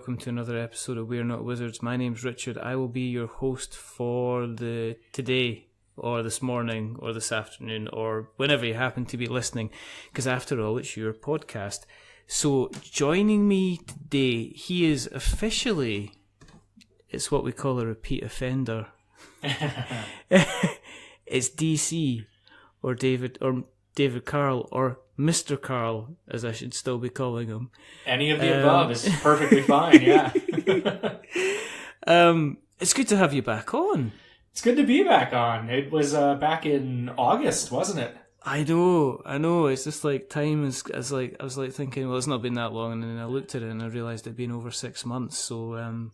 welcome to another episode of We're Not Wizards. My name's Richard. I will be your host for the today, or this morning, or this afternoon, or whenever you happen to be listening, because after all, it's your podcast. So, joining me today, he is officially, it's what we call a repeat offender. It's DC, or David Carl, or Mr. Carl, as I should still be calling him. Any of the above is perfectly fine, yeah. It's good to have you back on. It's good to be back on. It was back in August, wasn't it? I know. It's just like time is like, I was like thinking, well, it's not been that long, and then I looked at it and I realised it'd been over 6 months. So,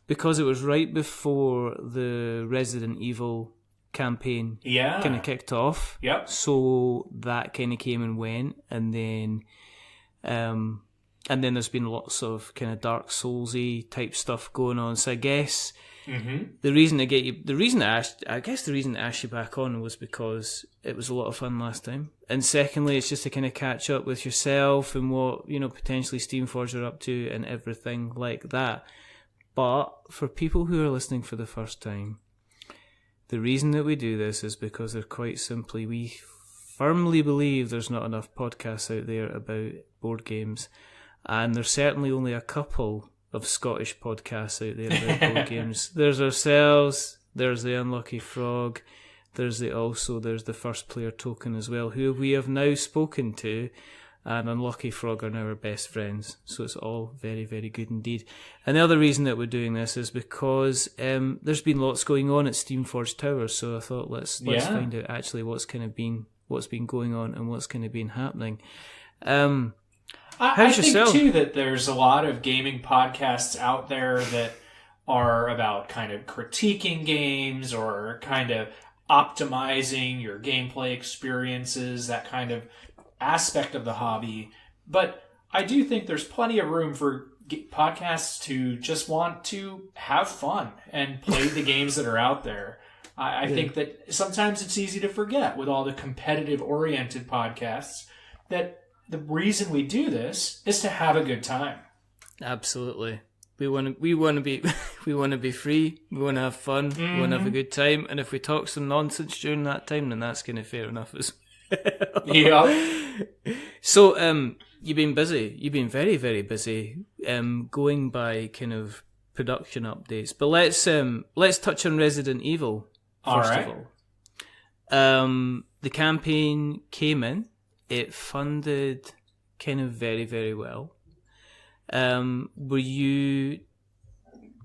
because it was right before the Resident Evil campaign kind of kicked off. Yep. So that kind of came and went, and then there's been lots of kind of Dark Soulsy type stuff going on. So I guess the reason I asked you back on was because it was a lot of fun last time, and secondly, it's just to kind of catch up with yourself and what potentially Steamforged are up to and everything like that. But for people who are listening for the first time, the reason that we do this is because they're quite simply, we firmly believe there's not enough podcasts out there about board games, and there's certainly only a couple of Scottish podcasts out there about board games. There's ourselves, there's the Unlucky Frog, there's the First Player Token as well, who we have now spoken to, and Unlucky Frog are now our best friends. So it's all very, very good indeed. And the other reason that we're doing this is because there's been lots going on at Steamforged Tower. So I thought let's find out actually what's been going on and what's kind of been happening. I think too that there's a lot of gaming podcasts out there that are about kind of critiquing games or kind of optimizing your gameplay experiences, that kind of aspect of the hobby. But I do think there's plenty of room for podcasts to just want to have fun and play the games that are out there. I think that sometimes it's easy to forget with all the competitive oriented podcasts that the reason we do this is to have a good time. Absolutely. We want to be free. We want to have fun. We want to have a good time. And if we talk some nonsense during that time, then that's kind of fair enough as well. Yeah. So, you've been busy. You've been very, very busy. Going by kind of production updates. But let's touch on Resident Evil first of all. The campaign came in. It funded kind of very, very well. Were you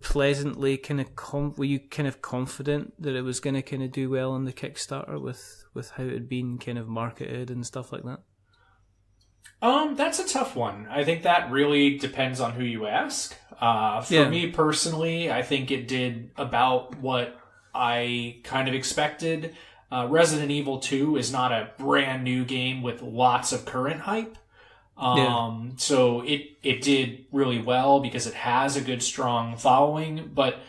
pleasantly kind of confident that it was going to kind of do well on the Kickstarter with how it had been kind of marketed and stuff like that? That's a tough one. I think that really depends on who you ask. For me personally, I think it did about what I kind of expected. Resident Evil 2 is not a brand new game with lots of current hype. So it did really well because it has a good, strong following. But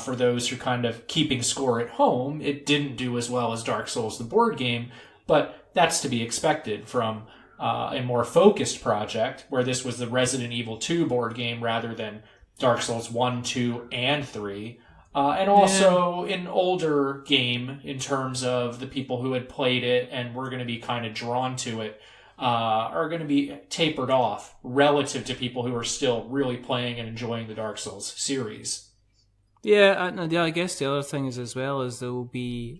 for those who kind of keeping score at home, it didn't do as well as Dark Souls, the board game. But that's to be expected from a more focused project, where this was the Resident Evil 2 board game rather than Dark Souls 1, 2, and 3. And also an older game in terms of the people who had played it and were going to be kind of drawn to it. Are going to be tapered off relative to people who are still really playing and enjoying the Dark Souls series. I guess the other thing is as well is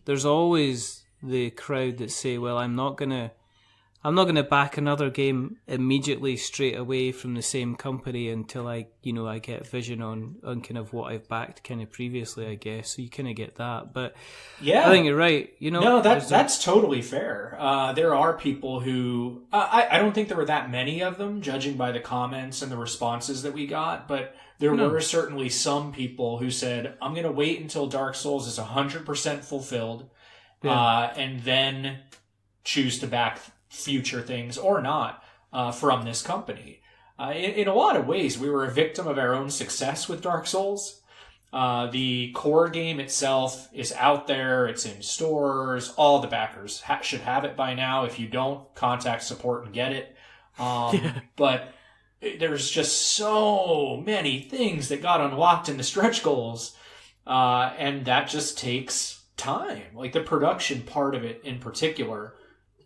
there's always the crowd that say, well, I'm not gonna back another game immediately straight away from the same company until I get vision on kind of what I've backed kind of previously, I guess. So you kind of get that. But I think you're right. No, that's totally fair. There are people who, I don't think there were that many of them, judging by the comments and the responses that we got, but there were certainly some people who said, I'm going to wait until Dark Souls is 100% fulfilled, and then choose to back future things or not from this company. In a lot of ways, we were a victim of our own success with Dark Souls. The core game itself is out there. It's in stores. All the backers should have it by now. If you don't, contact support and get it. But there's just so many things that got unlocked in the stretch goals. And that just takes time. Like the production part of it in particular,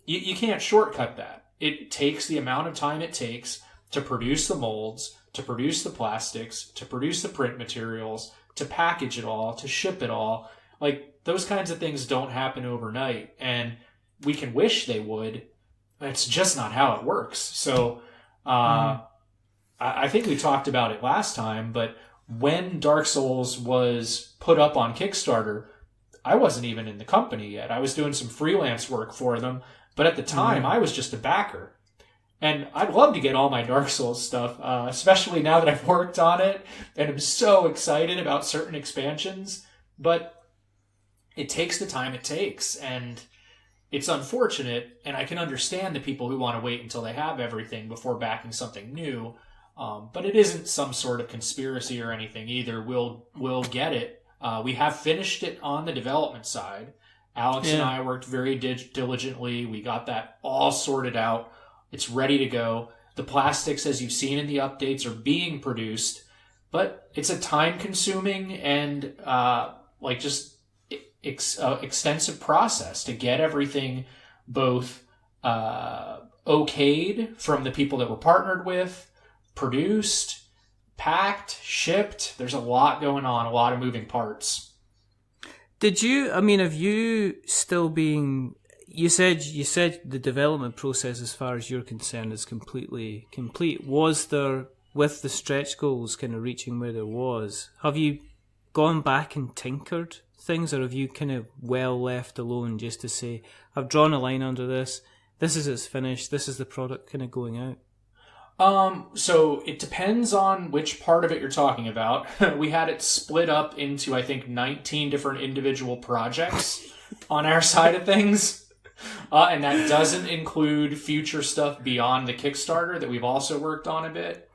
you can't shortcut that. It takes the amount of time it takes to produce the molds, to produce the plastics, to produce the print materials, to package it all, to ship it all. Like those kinds of things don't happen overnight, and we can wish they would. It's just not how it works. So I think we talked about it last time, but when Dark Souls was put up on Kickstarter, I wasn't even in the company yet. I was doing some freelance work for them, but at the time I was just a backer. And I'd love to get all my Dark Souls stuff, especially now that I've worked on it and I'm so excited about certain expansions. But it takes the time it takes, and it's unfortunate, and I can understand the people who want to wait until they have everything before backing something new. But it isn't some sort of conspiracy or anything either. We'll get it. We have finished it on the development side. Alex and I worked very diligently. We got that all sorted out. It's ready to go. The plastics, as you've seen in the updates, are being produced, but it's a time-consuming and extensive process to get everything both okayed from the people that we're partnered with, produced, packed, shipped. There's a lot going on, a lot of moving parts. Have you still been... You said the development process, as far as you're concerned, is completely complete. Was there, with the stretch goals kind of reaching where there was, have you gone back and tinkered things, or have you kind of well left alone just to say, I've drawn a line under this, this is its finished, this is the product kind of going out? So it depends on which part of it you're talking about. We had it split up into, I think, 19 different individual projects on our side of things. And that doesn't include future stuff beyond the Kickstarter that we've also worked on a bit.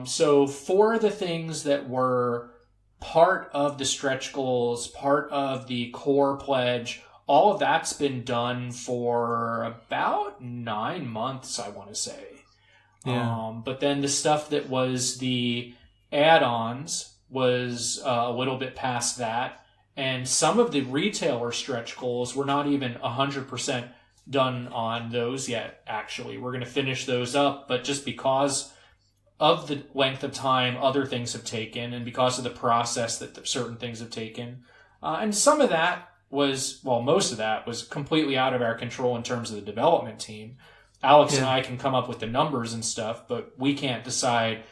So for the things that were part of the stretch goals, part of the core pledge, all of that's been done for about 9 months, I want to say. Yeah. But then the stuff that was the add-ons was a little bit past that. And some of the retailer stretch goals, we're not even 100% done on those yet, actually. We're going to finish those up, but just because of the length of time other things have taken, and because of the process that certain things have taken. And some of that was, well, most of that was completely out of our control in terms of the development team. Alex and I can come up with the numbers and stuff, but we can't decide,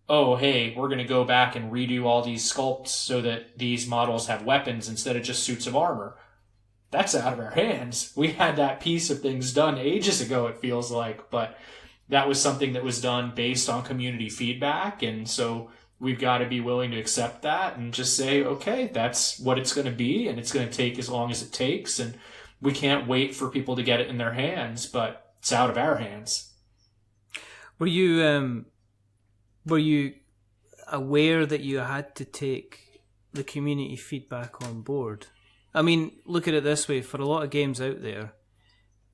oh, hey, we're going to go back and redo all these sculpts so that these models have weapons instead of just suits of armor. That's out of our hands. We had that piece of things done ages ago, it feels like, but that was something that was done based on community feedback, and so we've got to be willing to accept that and just say, okay, that's what it's going to be, and it's going to take as long as it takes, and we can't wait for people to get it in their hands, but it's out of our hands. Were you aware that you had to take the community feedback on board? I mean, look at it this way. For a lot of games out there,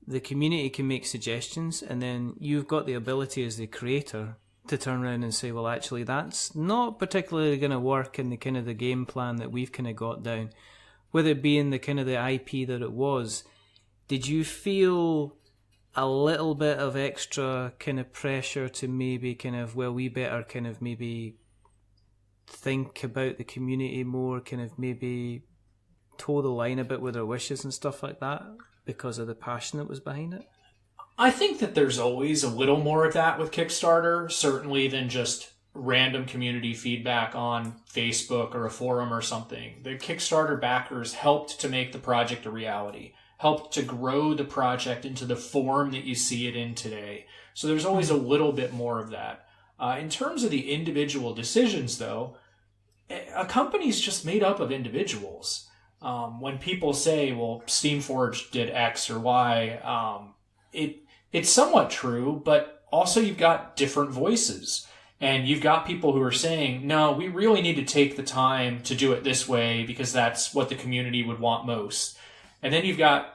the community can make suggestions, and then you've got the ability as the creator to turn around and say, well, actually, that's not particularly going to work in the kind of the game plan that we've kind of got down. With it being the kind of the IP that it was, did you feel a little bit of extra kind of pressure to maybe kind of, well, we better kind of maybe think about the community more, kind of maybe toe the line a bit with their wishes and stuff like that because of the passion that was behind it? I think that there's always a little more of that with Kickstarter, certainly than just random community feedback on Facebook or a forum or something. The Kickstarter backers helped to make the project a reality, helped to grow the project into the form that you see it in today. So there's always a little bit more of that. In terms of the individual decisions, though, a company's just made up of individuals. When people say, well, Steamforged did X or Y, it's somewhat true, but also you've got different voices. And you've got people who are saying, no, we really need to take the time to do it this way because that's what the community would want most. And then you've got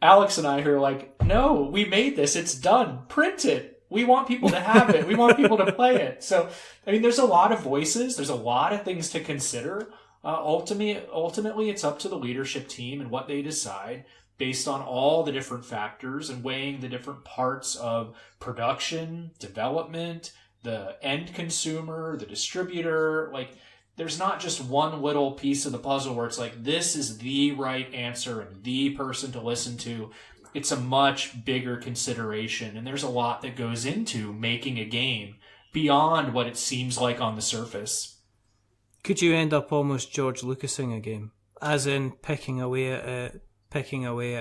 Alex and I who are like, no, we made this. It's done. Print it. We want people to have it. We want people to play it. So, I mean, there's a lot of voices. There's a lot of things to consider. Ultimately, it's up to the leadership team and what they decide based on all the different factors and weighing the different parts of production, development, the end consumer, the distributor. Like, there's not just one little piece of the puzzle where it's like, this is the right answer and the person to listen to. It's a much bigger consideration, and there's a lot that goes into making a game beyond what it seems like on the surface. Could you end up almost George Lucasing a game? As in picking away at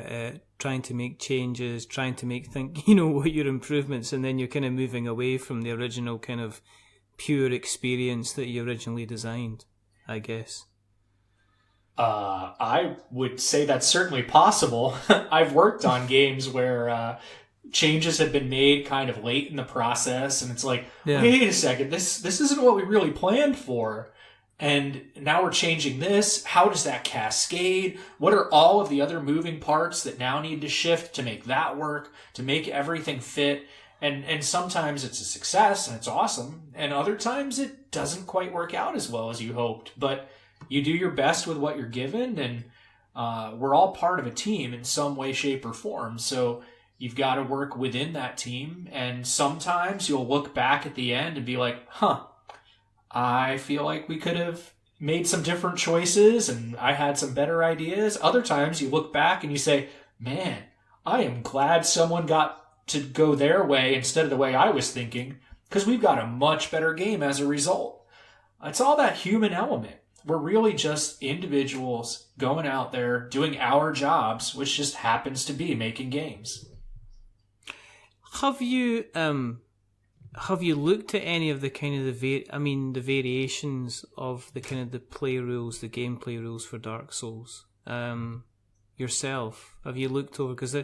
it, trying to make changes, trying to what your improvements, and then you're kind of moving away from the original kind of pure experience that you originally designed, I guess. I would say that's certainly possible. I've worked on games where changes have been made kind of late in the process, and it's like, wait a second, this isn't what we really planned for. And now we're changing this. How does that cascade? What are all of the other moving parts that now need to shift to make that work, to make everything fit? And sometimes it's a success and it's awesome. And other times it doesn't quite work out as well as you hoped. But you do your best with what you're given. And we're all part of a team in some way, shape, or form. So you've got to work within that team. And sometimes you'll look back at the end and be like, I feel like we could have made some different choices and I had some better ideas. Other times you look back and you say, man, I am glad someone got to go their way instead of the way I was thinking, because we've got a much better game as a result. It's all that human element. We're really just individuals going out there doing our jobs, which just happens to be making games. Have you looked at any of the kind of the variations of the kind of the play rules, the gameplay rules for Dark Souls yourself? Have you looked over? Because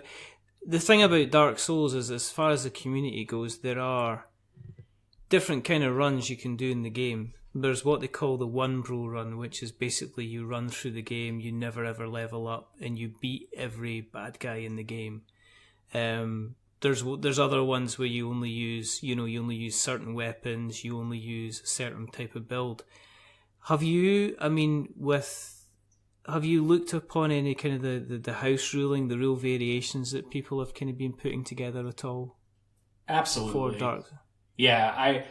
the thing about Dark Souls is, as far as the community goes, there are different kind of runs you can do in the game. There's what they call the one bro run, which is basically you run through the game, you never ever level up, and you beat every bad guy in the game. There's other ones where you only use certain weapons, you only use a certain type of build. Have you looked upon any kind of the house ruling, the rule variations that people have kind of been putting together at all? Absolutely. For Dark. Yeah,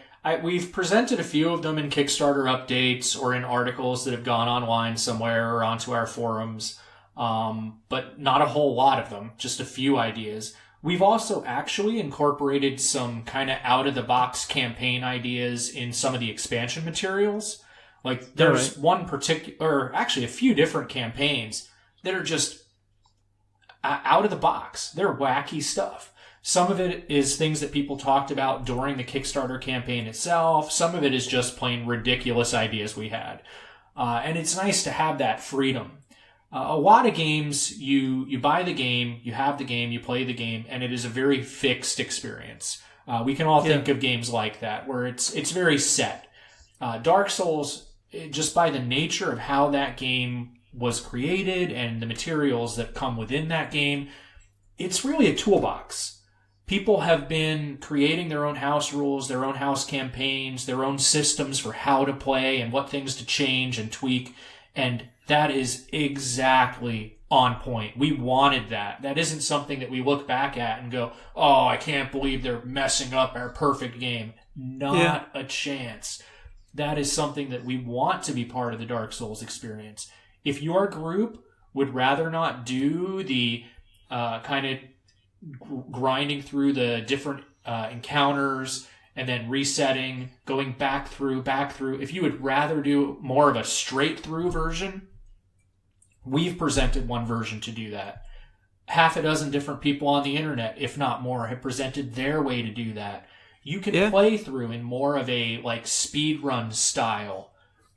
we've presented a few of them in Kickstarter updates or in articles that have gone online somewhere or onto our forums, but not a whole lot of them, just a few ideas. We've also actually incorporated some kind of out-of-the-box campaign ideas in some of the expansion materials. Like, there's one particular, or actually a few different campaigns that are just out of the box. They're wacky stuff. Some of it is things that people talked about during the Kickstarter campaign itself. Some of it is just plain ridiculous ideas we had. And it's nice to have that freedom. A lot of games, you buy the game, you have the game, you play the game, and it is a very fixed experience. We can all think of games like that, where it's very set. Dark Souls, just by the nature of how that game was created and the materials that come within that game, it's really a toolbox. People have been creating their own house rules, their own house campaigns, their own systems for how to play and what things to change and tweak, and that is exactly on point. We wanted that. That isn't something that we look back at and go, oh, I can't believe they're messing up our perfect game. Not a chance. That is something that we want to be part of the Dark Souls experience. If your group would rather not do the kind of grinding through the different encounters and then resetting, going back through, if you would rather do more of a straight through version, we've presented one version to do that. Half a dozen different people on the internet, if not more, have presented their way to do that. You can play through in more of a like speed run style.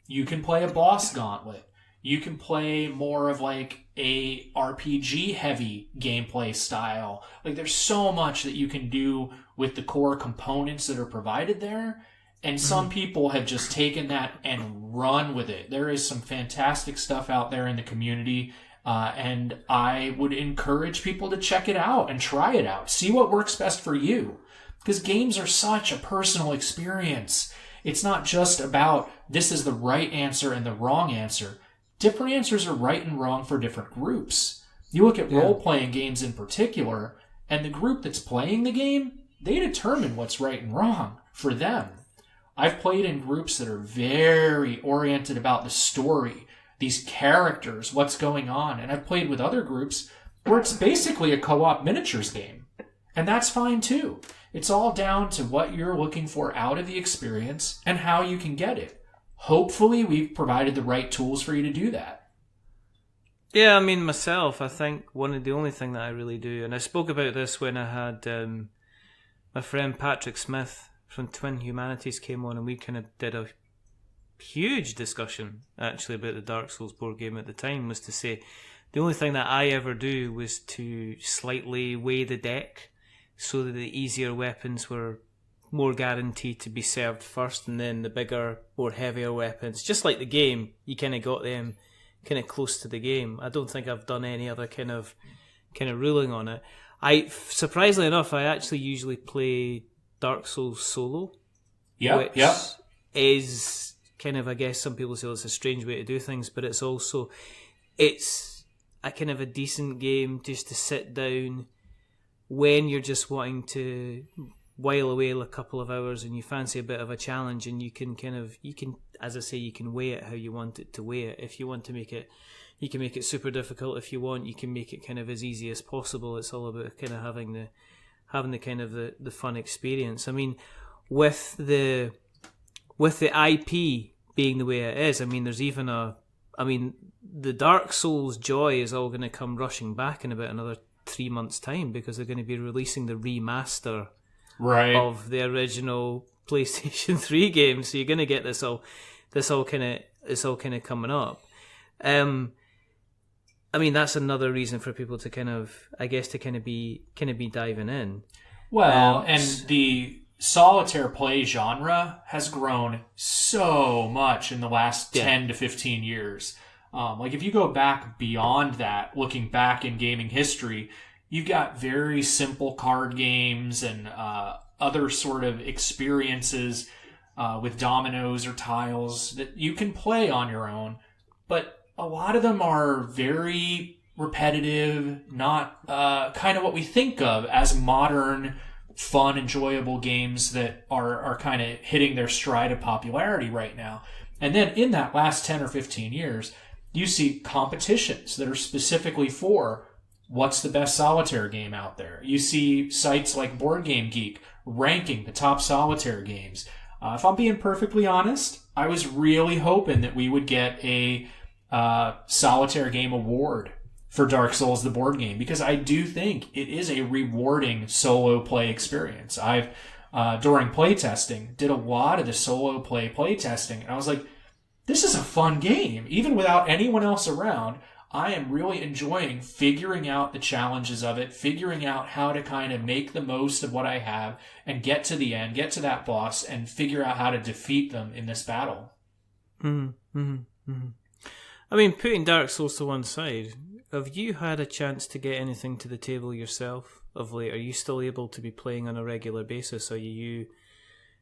You can play a boss gauntlet. You can play more of like a RPG heavy gameplay style. Like there's so much that you can do with the core components that are provided there. And some people have just taken that and run with it. There is some fantastic stuff out there in the community. And I would encourage people to check it out and try it out. See what works best for you. Because games are such a personal experience. It's not just about this is the right answer and the wrong answer. Different answers are right and wrong for different groups. You look at role-playing games in particular, and the group that's playing the game, they determine what's right and wrong for them. I've played in groups that are very oriented about the story, these characters, what's going on. And I've played with other groups where it's basically a co-op miniatures game. And that's fine too. It's all down to what you're looking for out of the experience and how you can get it. Hopefully we've provided the right tools for you to do that. Yeah, I mean, myself, I think the only thing that I really do, and I spoke about this when I had my friend Patrick Smith from Twin Humanities came on, and we kind of did a huge discussion actually about the Dark Souls board game at the time, was to say the only thing that I ever do was to slightly weigh the deck so that the easier weapons were more guaranteed to be served first, and then the bigger, more heavier weapons, just like the game, you kind of got them kind of close to the game. I don't think I've done any other kind of ruling on it. Surprisingly enough, I actually usually play Dark Souls solo, which is kind of, I guess some people say it's a strange way to do things, but it's a kind of a decent game just to sit down when you're just wanting to while away a couple of hours and you fancy a bit of a challenge, and you can, as I say, you can weigh it how you want it to weigh it. If you want to make it, you can make it super difficult. If you want, you can make it kind of as easy as possible. It's all about kind of having the kind of the fun experience. I mean, with the IP being the way it is, I mean, there's even the Dark Souls joy is all going to come rushing back in about another 3 months' time, because they're going to be releasing the remaster of the original PlayStation 3 game. So you're going to get this all kind of coming up. I mean, that's another reason for people to kind of be diving in. Well, and the solitaire play genre has grown so much in the last 10 to 15 years. Like if you go back beyond that, looking back in gaming history, you've got very simple card games and other sort of experiences with dominoes or tiles that you can play on your own. But a lot of them are very repetitive, not kind of what we think of as modern, fun, enjoyable games that are kind of hitting their stride of popularity right now. And then in that last 10 or 15 years, you see competitions that are specifically for what's the best solitaire game out there. You see sites like Boardgame Geek ranking the top solitaire games. If I'm being perfectly honest, I was really hoping that we would get a solitaire game award for Dark Souls, the board game, because I do think it is a rewarding solo play experience. I've, during playtesting, did a lot of the solo playtesting, and I was like, this is a fun game. Even without anyone else around, I am really enjoying figuring out the challenges of it, figuring out how to kind of make the most of what I have and get to the end, get to that boss, and figure out how to defeat them in this battle. I mean, putting Dark Souls to one side, have you had a chance to get anything to the table yourself of late? Are you still able to be playing on a regular basis? Are you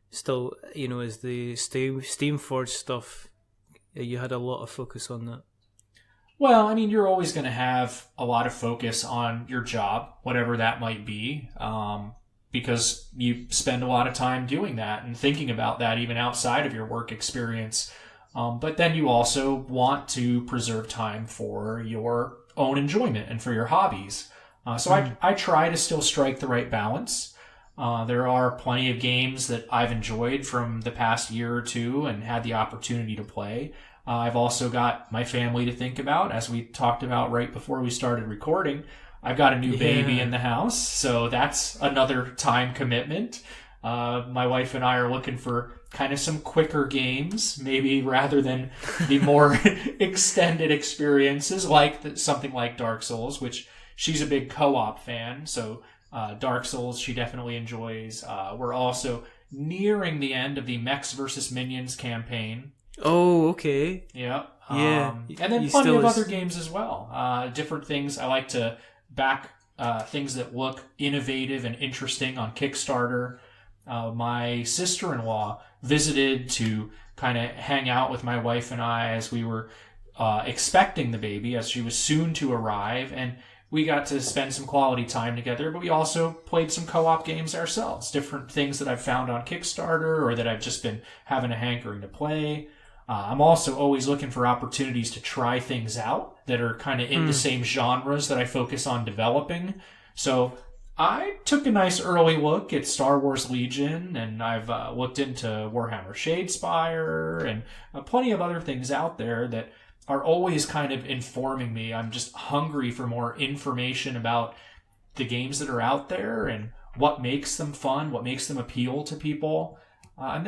still, is the Steamforged stuff, you had a lot of focus on that? Well, I mean, you're always going to have a lot of focus on your job, whatever that might be, because you spend a lot of time doing that and thinking about that even outside of your work experience. But then you also want to preserve time for your own enjoyment and for your hobbies. So I try to still strike the right balance. There are plenty of games that I've enjoyed from the past year or two and had the opportunity to play. I've also got my family to think about, as we talked about right before we started recording. I've got a new baby in the house, so that's another time commitment. My wife and I are looking for kind of some quicker games, maybe rather than the more extended experiences like something like Dark Souls, which she's a big co-op fan, so Dark Souls she definitely enjoys. We're also nearing the end of the Mechs vs. Minions campaign. Oh, okay. Yeah. Yeah. And then plenty of other games as well. Different things. I like to back things that look innovative and interesting on Kickstarter. My sister-in-law visited to kind of hang out with my wife and I as we were expecting the baby, as she was soon to arrive, and we got to spend some quality time together, but we also played some co-op games ourselves, different things that I've found on Kickstarter or that I've just been having a hankering to play. I'm also always looking for opportunities to try things out that are kind of in the same genres that I focus on developing. So I took a nice early look at Star Wars Legion, and I've looked into Warhammer Shadespire and plenty of other things out there that are always kind of informing me. I'm just hungry for more information about the games that are out there and what makes them fun, what makes them appeal to people. And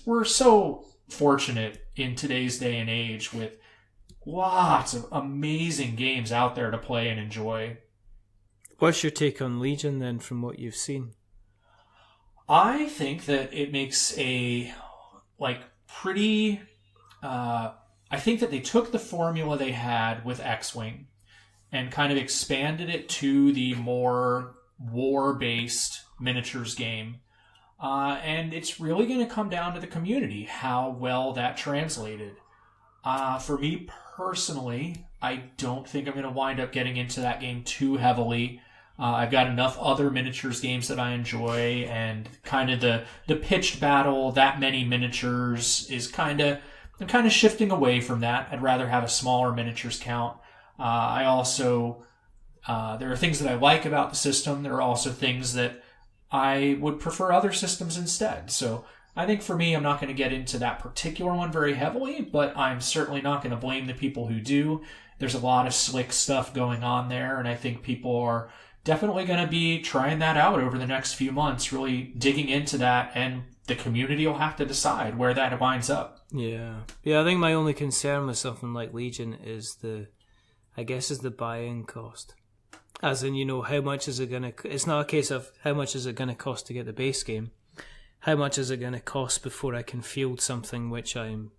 we're so fortunate in today's day and age with lots of amazing games out there to play and enjoy. What's your take on Legion then, from what you've seen? I think that it makes I think that they took the formula they had with X-Wing and kind of expanded it to the more war-based miniatures game. And it's really going to come down to the community, how well that translated. For me personally, I don't think I'm going to wind up getting into that game too heavily. I've got enough other miniatures games that I enjoy, and kind of the pitched battle, that many miniatures, I'm kind of shifting away from that. I'd rather have a smaller miniatures count. I also, there are things that I like about the system. There are also things that I would prefer other systems instead. So I think for me, I'm not going to get into that particular one very heavily, but I'm certainly not going to blame the people who do. There's a lot of slick stuff going on there, and I think people are definitely going to be trying that out over the next few months, really digging into that, and the community will have to decide where that winds up. Yeah. I think my only concern with something like Legion is the buy-in cost. As in, how much is it going to... It's not a case of how much is it going to cost to get the base game. How much is it going to cost before I can field something which I'm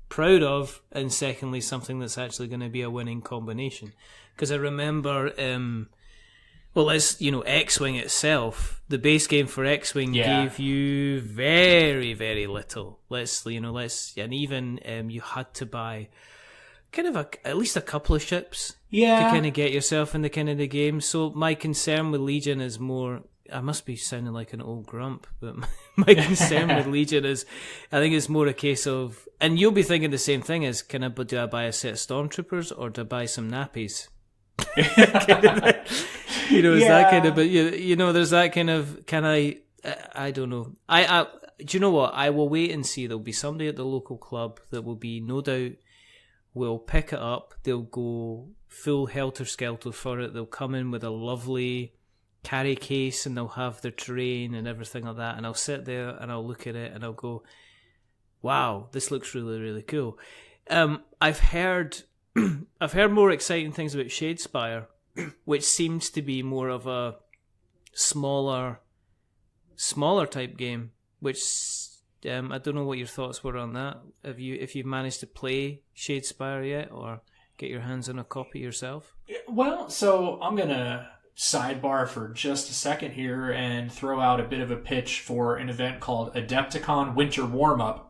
proud of, and secondly, something that's actually going to be a winning combination. Because I remember... X-Wing itself, the base game for X-Wing gave you very, very little. And even you had to buy kind of at least a couple of ships to kind of get yourself in the kind of the game. So my concern with Legion is more, I must be sounding like an old grump, but my concern with Legion is, I think it's more a case of, and you'll be thinking the same thing as, do I buy a set of Stormtroopers or do I buy some nappies? That kind of, but there's that kind of, I don't know. Do you know what? I will wait and see. There'll be somebody at the local club that will be, no doubt, will pick it up. They'll go full helter-skelter for it. They'll come in with a lovely carry case and they'll have their terrain and everything like that. And I'll sit there and I'll look at it and I'll go, wow, this looks really, really cool. I've heard more exciting things about Shadespire, which seems to be more of a smaller type game, which I don't know what your thoughts were on that. If you've managed to play Shadespire yet, or get your hands on a copy yourself? Well, so I'm going to sidebar for just a second here and throw out a bit of a pitch for an event called Adepticon Winter Warm-Up.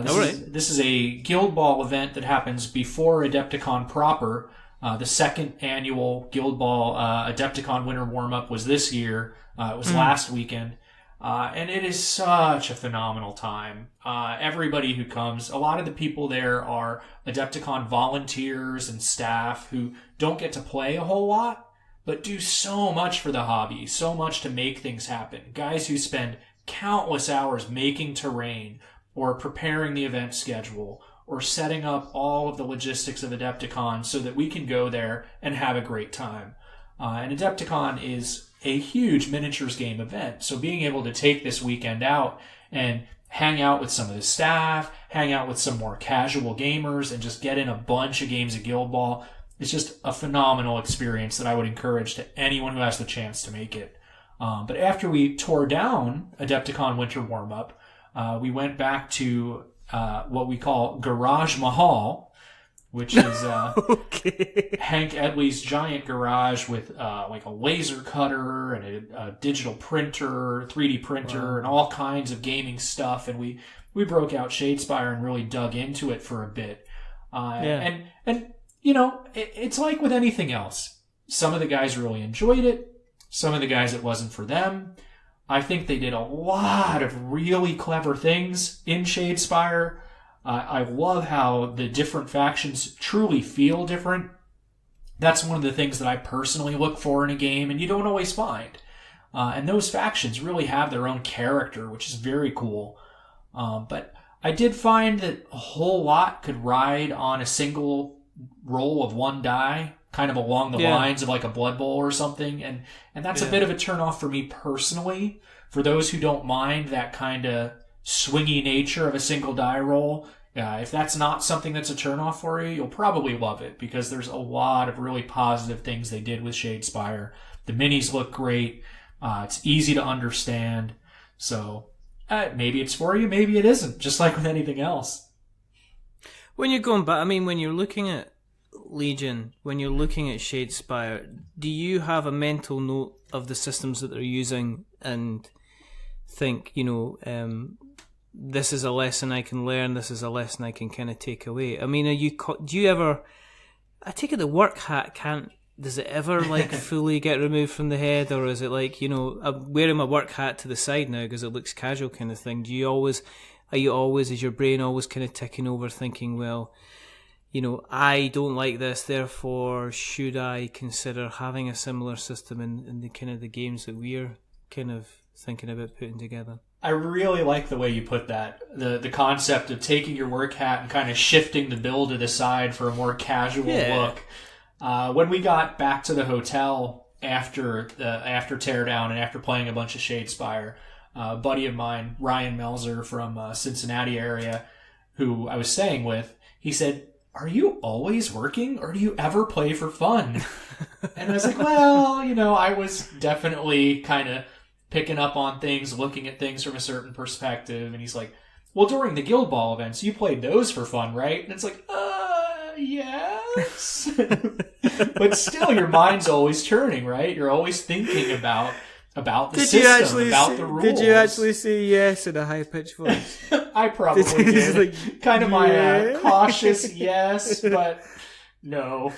This is a GuildBall event that happens before Adepticon proper. The second annual GuildBall Adepticon Winter Warm-Up was this year. It was last weekend. And it is such a phenomenal time. Everybody who comes, a lot of the people there are Adepticon volunteers and staff who don't get to play a whole lot, but do so much for the hobby, so much to make things happen. Guys who spend countless hours making terrain, or preparing the event schedule, or setting up all of the logistics of Adepticon so that we can go there and have a great time. And Adepticon is a huge miniatures game event, so being able to take this weekend out and hang out with some of the staff, hang out with some more casual gamers, and just get in a bunch of games of GuildBall, it's just a phenomenal experience that I would encourage to anyone who has the chance to make it. But after we tore down Adepticon Winter Warm-Up, we went back to what we call Garage Mahal, which is okay. Hank Edley's giant garage with like a laser cutter and a digital printer, 3D printer, and all kinds of gaming stuff. And we broke out Shadespire and really dug into it for a bit. And you know, it's like with anything else. Some of the guys really enjoyed it. Some of the guys, it wasn't for them. I think they did a lot of really clever things in Shadespire. I love how the different factions truly feel different. That's one of the things that I personally look for in a game, and you don't always find. And those factions really have their own character, which is very cool. But I did find that a whole lot could ride on a single roll of one die, kind of along the lines of like a Blood Bowl or something. And that's a bit of a turnoff for me personally. For those who don't mind that kind of swingy nature of a single die roll, if that's not something that's a turnoff for you, you'll probably love it, because there's a lot of really positive things they did with Shadespire. The minis look great. It's easy to understand. So maybe it's for you, maybe it isn't, just like with anything else. When you're going back, I mean, when you're looking at Legion, when you're looking at Shadespire, do you have a mental note of the systems that they're using and think, you know, this is a lesson I can learn, this is a lesson I can kind of take away? I mean, do you ever, I take it the work hat does it ever like fully get removed from the head, or is it like, you know, I'm wearing my work hat to the side now because it looks casual kind of thing? Is your brain always kind of ticking over thinking, well, you know, I don't like this, therefore should I consider having a similar system in the kind of the games that we're kind of thinking about putting together? I really like the way you put that. The concept of taking your work hat and kind of shifting the build to the side for a more casual look. When we got back to the hotel after Teardown and after playing a bunch of Shadespire, a buddy of mine, Ryan Melzer from Cincinnati area, who I was staying with, he said, "Are you always working, or do you ever play for fun?" And I was like, well, you know, I was definitely kind of picking up on things, looking at things from a certain perspective. And he's like, well, during the GuildBall events, you played those for fun, right? And it's like, yes. But still, your mind's always turning, right? You're always thinking about the system, about the rules. Did you actually say yes in a high-pitched voice? I probably did. Like, kind of my cautious yes, but no.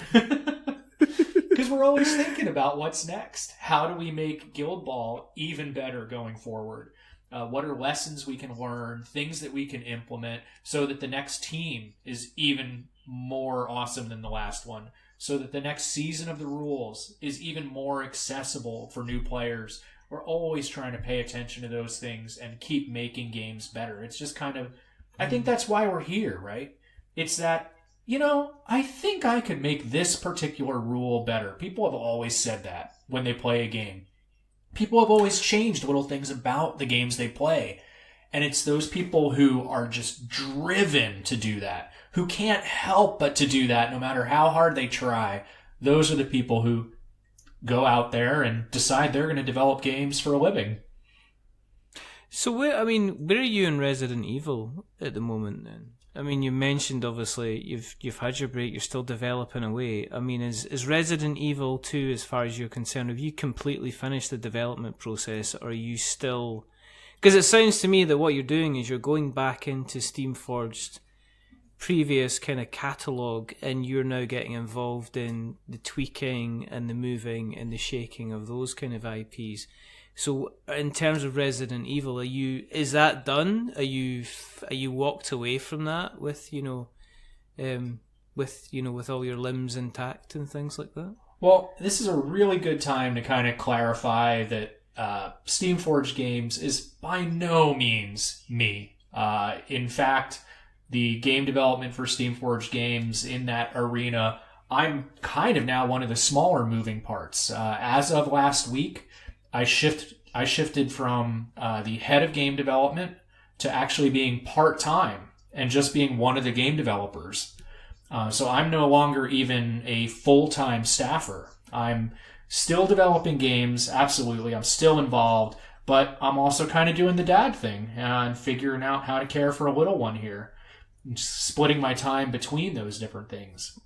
Because we're always thinking about what's next. How do we make GuildBall even better going forward? What are lessons we can learn, things that we can implement so that the next team is even more awesome than the last one, so that the next season of the rules is even more accessible for new players. We're always trying to pay attention to those things and keep making games better. It's just kind of, I think that's why we're here, right? It's that, you know, I think I could make this particular rule better. People have always said that when they play a game. People have always changed little things about the games they play. And it's those people who are just driven to do that, who can't help but to do that no matter how hard they try. Those are the people who go out there and decide they're going to develop games for a living. So, where are you in Resident Evil at the moment then? I mean, you mentioned obviously you've had your break, you're still developing away. I mean, is Resident Evil 2, as far as you're concerned, have you completely finished the development process, or are you still... Because it sounds to me that what you're doing is you're going back into Steamforged previous kind of catalogue, and you're now getting involved in the tweaking and the moving and the shaking of those kind of IPs. So in terms of Resident Evil, is that done? Are you walked away from that with with all your limbs intact and things like that? Well, this is a really good time to kind of clarify that Steamforged Games is by no means me. In fact, the game development for Steamforged Games in that arena, I'm kind of now one of the smaller moving parts. As of last week, I shifted from the head of game development to actually being part-time and just being one of the game developers. So I'm no longer even a full-time staffer. I'm still developing games, absolutely. I'm still involved, but I'm also kind of doing the dad thing and figuring out how to care for a little one here. splitting my time between those different things.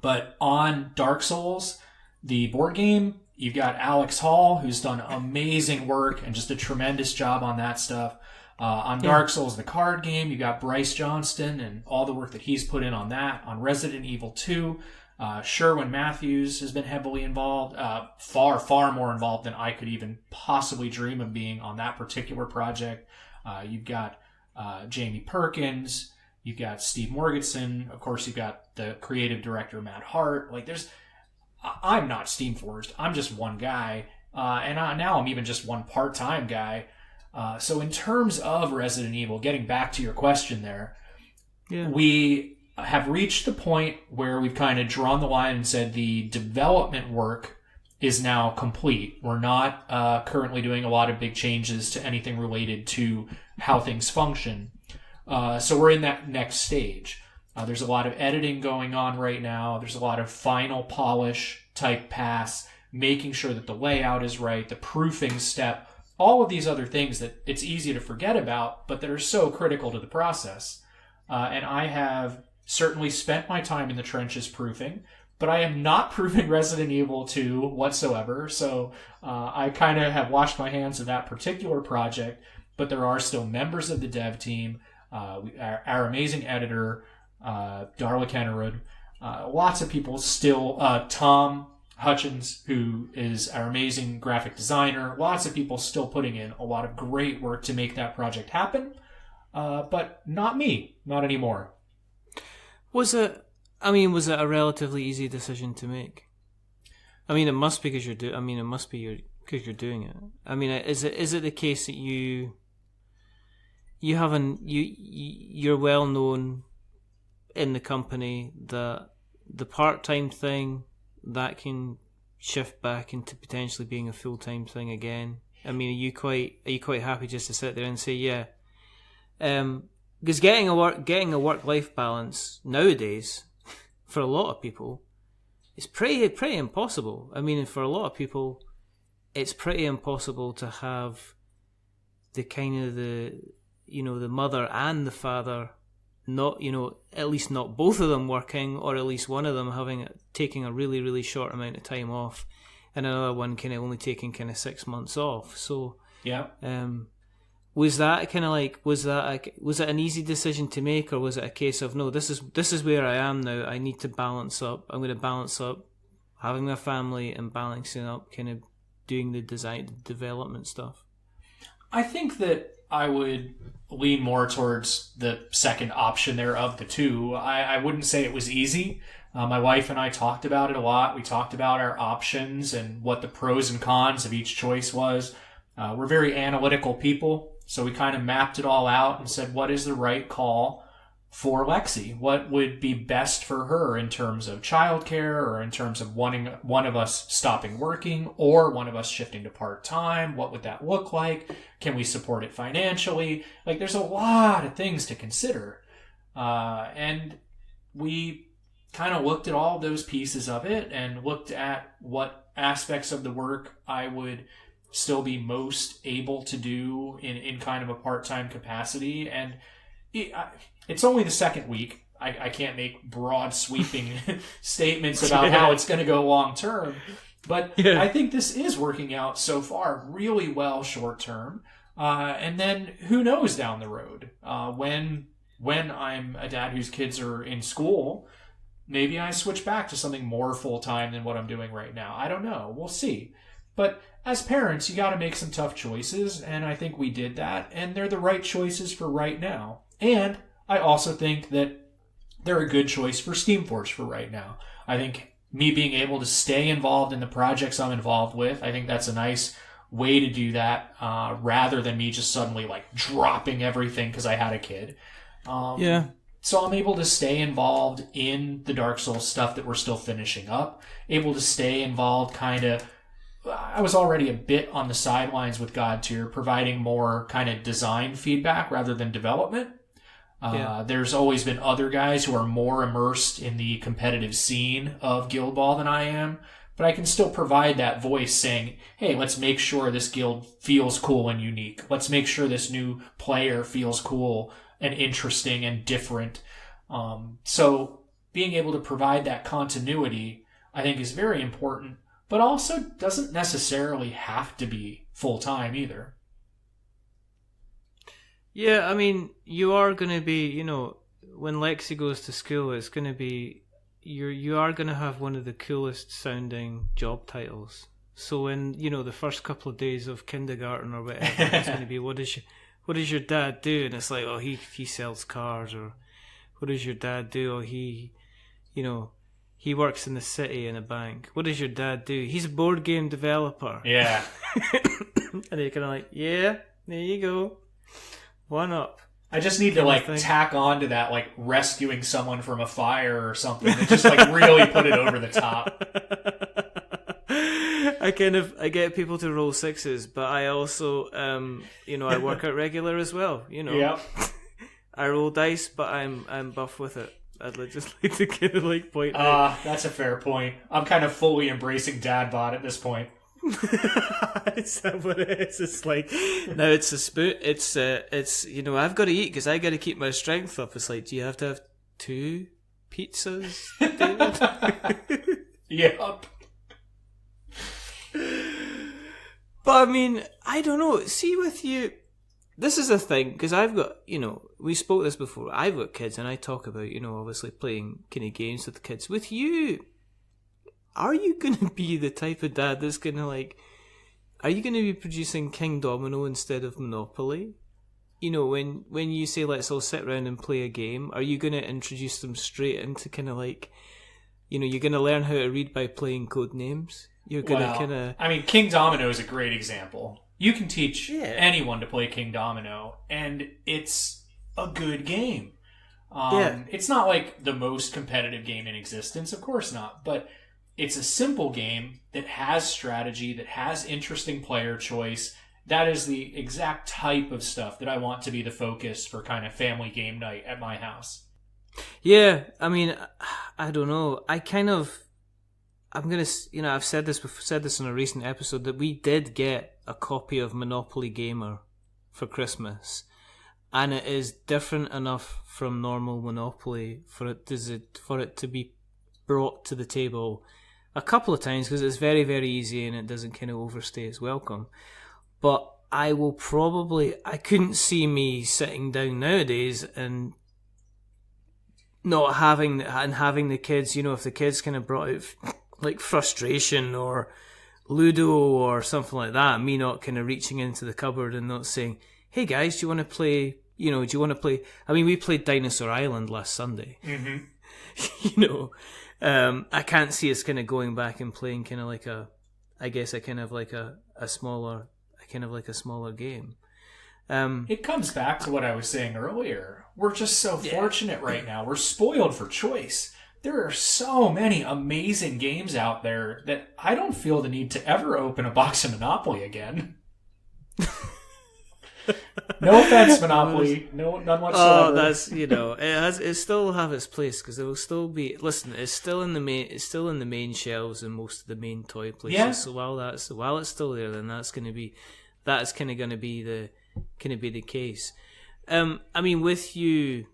But on Dark Souls, the board game, you've got Alex Hall, who's done amazing work and just a tremendous job on that stuff. On Dark Souls, the card game, you got Bryce Johnston and all the work that he's put in on that. On Resident Evil 2, Sherwin Matthews has been heavily involved, far, far more involved than I could even possibly dream of being on that particular project. You've got Jamie Perkins, you've got Steve Morganson, of course you've got the creative director Matt Hart. Like I'm not Steamforged, I'm just one guy, and now I'm even just one part-time guy. So in terms of Resident Evil, getting back to your question there, we have reached the point where we've kind of drawn the line and said the development work is now complete. We're not currently doing a lot of big changes to anything related to how things function. So we're in that next stage. There's a lot of editing going on right now. There's a lot of final polish type pass, making sure that the layout is right, the proofing step, all of these other things that it's easy to forget about, but that are so critical to the process. And I have certainly spent my time in the trenches proofing, but I am not proofing Resident Evil 2 whatsoever. So I kind of have washed my hands of that particular project, but there are still members of the dev team, our amazing editor, Darla Kennerud, lots of people still, Tom Hutchins, who is our amazing graphic designer, lots of people still putting in a lot of great work to make that project happen, but not me, not anymore. Was it a relatively easy decision to make? I mean, it must be because because you're doing it. I mean, is it the case that you're well known in the company that the part-time thing that can shift back into potentially being a full-time thing again? I mean, are you quite happy just to sit there and say, yeah? Because getting a work-life balance nowadays for a lot of people is pretty impossible. I mean, for a lot of people, it's pretty impossible to have the kind of the mother and the father, not, at least not both of them working, or at least one of them taking a really, really short amount of time off, and another one kind of only taking kind of 6 months off. So yeah. Was that kind of like, was it an easy decision to make, or was it a case of, no, this is where I am now, I need to balance up, I'm going to balance up having a family and balancing up kind of doing the development stuff? I think that I would lean more towards the second option there of the two. I wouldn't say it was easy. My wife and I talked about it a lot. We talked about our options and what the pros and cons of each choice was. We're very analytical people. So we kind of mapped it all out and said, what is the right call for Lexi? What would be best for her in terms of childcare, or in terms of wanting one of us stopping working or one of us shifting to part-time? What would that look like? Can we support it financially? Like, there's a lot of things to consider. And we kind of looked at all those pieces of it and looked at what aspects of the work I would still be most able to do in kind of a part-time capacity. And it's only the second week. I can't make broad sweeping statements about how it's going to go long term, but I think this is working out so far really well short term. And then who knows down the road, when I'm a dad whose kids are in school, maybe I switch back to something more full-time than what I'm doing right now. I don't know. We'll see. But as parents, you got to make some tough choices, and I think we did that, and they're the right choices for right now. And I also think that they're a good choice for Steamforged for right now. I think me being able to stay involved in the projects I'm involved with, I think that's a nice way to do that, rather than me just suddenly like dropping everything because I had a kid. So I'm able to stay involved in the Dark Souls stuff that we're still finishing up, able to stay involved kind of. I was already a bit on the sidelines with God Tier, providing more kind of design feedback rather than development. There's always been other guys who are more immersed in the competitive scene of GuildBall than I am. but I can still provide that voice saying, hey, let's make sure this guild feels cool and unique. Let's make sure this new player feels cool and interesting and different. So being able to provide that continuity, I think, is very important, but also doesn't necessarily have to be full-time either. Yeah, I mean, you are going to be, you know, when Lexi goes to school, it's going to be, you are going to have one of the coolest sounding job titles. So in, you know, the first couple of days of kindergarten or whatever, it's going to be, what does your dad do? And it's like, oh, he sells cars. Or what does your dad do? Oh, he works in the city in a bank. What does your dad do? He's a board game developer. Yeah. And you're kind of like, yeah, there you go. One up. I just need to tack on to that, like rescuing someone from a fire or something to just like really put it over the top. I get people to roll sixes, but I also, I work out regular as well. You know, yep. I roll dice, but I'm buff with it. I'd just like to kind of like point out. That's a fair point. I'm kind of fully embracing dad bod at this point. Is that what it is? It's like, no, it's a spoon. It's I've got to eat because I got to keep my strength up. It's like, do you have to have 2 pizzas, David? Yep. But I mean, I don't know. See, with you, this is a thing because I've got, we spoke this before. I've got kids, and I talk about, obviously playing kind of games with the kids. With you, are you going to be the type of dad that's going to are you going to be producing King Domino instead of Monopoly? When you say, let's all sit around and play a game, are you going to introduce them straight into kind of you're going to learn how to read by playing code names? You're going to kind of... I mean, King Domino is a great example. You can teach anyone to play King Domino, and it's a good game. It's not like the most competitive game in existence, of course not, but it's a simple game that has strategy, that has interesting player choice. That is the exact type of stuff that I want to be the focus for kind of family game night at my house. Yeah, I mean, I don't know. I've said this in a recent episode that we did get a copy of Monopoly Gamer for Christmas, and it is different enough from normal Monopoly for it to be brought to the table a couple of times because it's very, very easy and it doesn't kind of overstay its welcome. But I couldn't see me sitting down nowadays and not having the kids, if the kids kind of brought out like frustration or Ludo or something like that, me not kind of reaching into the cupboard and not saying, hey guys, do you want to play, I mean, we played Dinosaur Island last Sunday. Mm-hmm. I can't see us kind of going back and playing kind of like a smaller game. It comes back to what I was saying earlier. We're just so fortunate right now. We're spoiled for choice. There are so many amazing games out there that I don't feel the need to ever open a box of Monopoly again. No offense, Monopoly. None whatsoever. Oh, that's it still have its place because it will still be. Listen, it's still in the main shelves in most of the main toy places. Yeah. So while it's still there, then that's kind of going to be the case. I mean, with you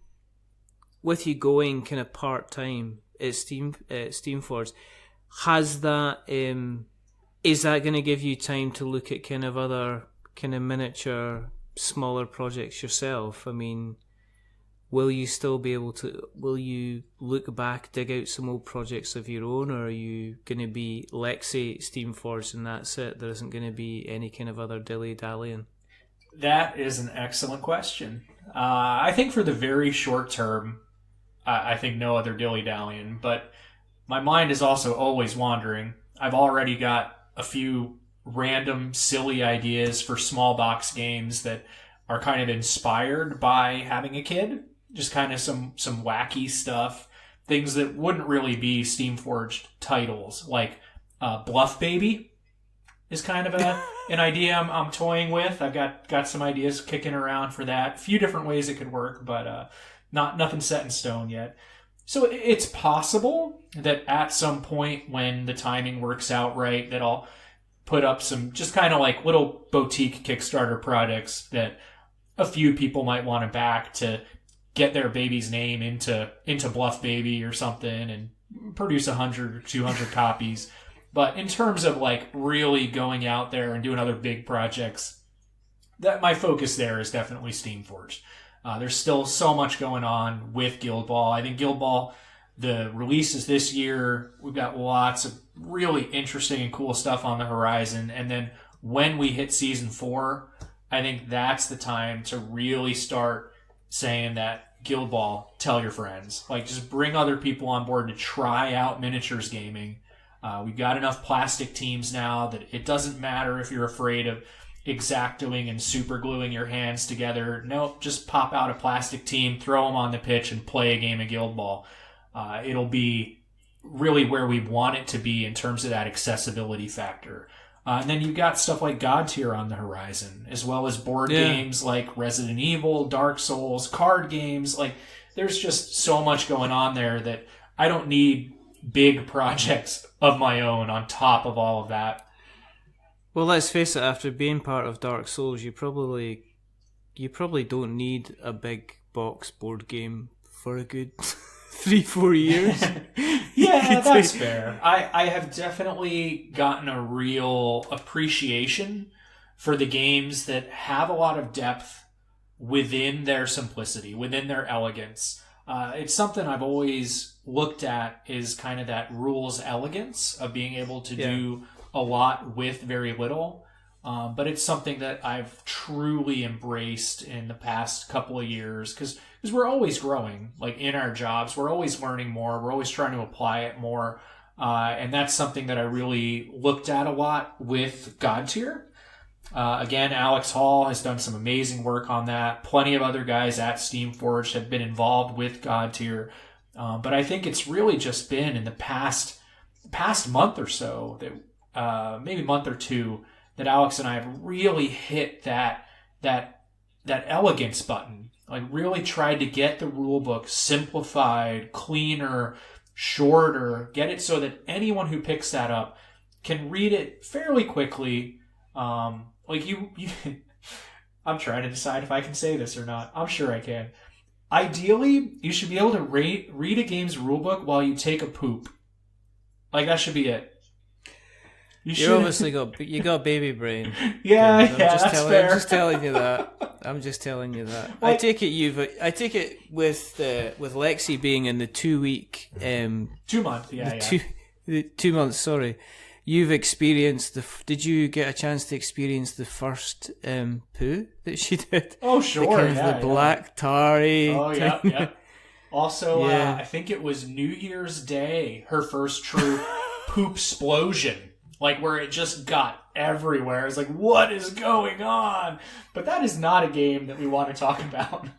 going kind of part time at Steamforged, has that is that going to give you time to look at kind of other kind of miniature, smaller projects yourself? I mean, will you look back, dig out some old projects of your own, or are you going to be Lexi Steamforged and that's it? There isn't going to be any kind of other dilly-dallying? That is an excellent question. I think for the very short term, I think no other dilly-dallying, but my mind is also always wandering. I've already got a few random, silly ideas for small box games that are kind of inspired by having a kid. Just kind of some wacky stuff. Things that wouldn't really be Steamforged titles, like Bluff Baby is kind of an idea I'm toying with. I've got some ideas kicking around for that. A few different ways it could work, but nothing set in stone yet. So it's possible that at some point when the timing works out right, that I'll put up some just kind of like little boutique Kickstarter projects that a few people might want to back to get their baby's name into Bluff Baby or something and produce 100 or 200 copies. But in terms of like really going out there and doing other big projects, that my focus there is definitely Steamforged. There's still so much going on with GuildBall. I think GuildBall, the releases this year, we've got lots of really interesting and cool stuff on the horizon. And then when we hit season 4, I think that's the time to really start saying that GuildBall, tell your friends. Like, just bring other people on board to try out miniatures gaming. We've got enough plastic teams now that it doesn't matter if you're afraid of X-Actoing and super gluing your hands together. Nope, just pop out a plastic team, throw them on the pitch, and play a game of GuildBall. It'll be really where we want it to be in terms of that accessibility factor. And then you've got stuff like God Tier on the horizon, as well as board games like Resident Evil, Dark Souls, card games. Like, there's just so much going on there that I don't need big projects of my own on top of all of that. Well, let's face it, after being part of Dark Souls, you probably don't need a big box board game for a good 3-4 years. Yeah, that's fair. I have definitely gotten a real appreciation for the games that have a lot of depth within their simplicity, within their elegance. It's something I've always looked at, is kind of that rules elegance of being able to do a lot with very little. But it's something that I've truly embraced in the past couple of years, because we're always growing, like in our jobs. We're always learning more. We're always trying to apply it more. And that's something that I really looked at a lot with God Tier. Again, Alex Hall has done some amazing work on that. Plenty of other guys at Steamforged have been involved with God Tier. But I think it's really just been in the past month or so, that maybe month or two, that Alex and I have really hit that elegance button. Like, really tried to get the rule book simplified, cleaner, shorter, get it so that anyone who picks that up can read it fairly quickly. Like you I'm trying to decide if I can say this or not. I'm sure I can. Ideally, you should be able to read a game's rulebook while you take a poop. Like, that should be it. You obviously got baby brain. Yeah, that's fair. I'm just telling you that. Well, I take it with Lexi being in the 2 week 2 month, the 2 months. Sorry, you've experienced did you get a chance to experience the first poo that she did? Oh, sure, the black tarry. Oh, yeah. Also, I think it was New Year's Day, her first true poop explosion. Like, where it just got everywhere. It's like, what is going on? But that is not a game that we want to talk about.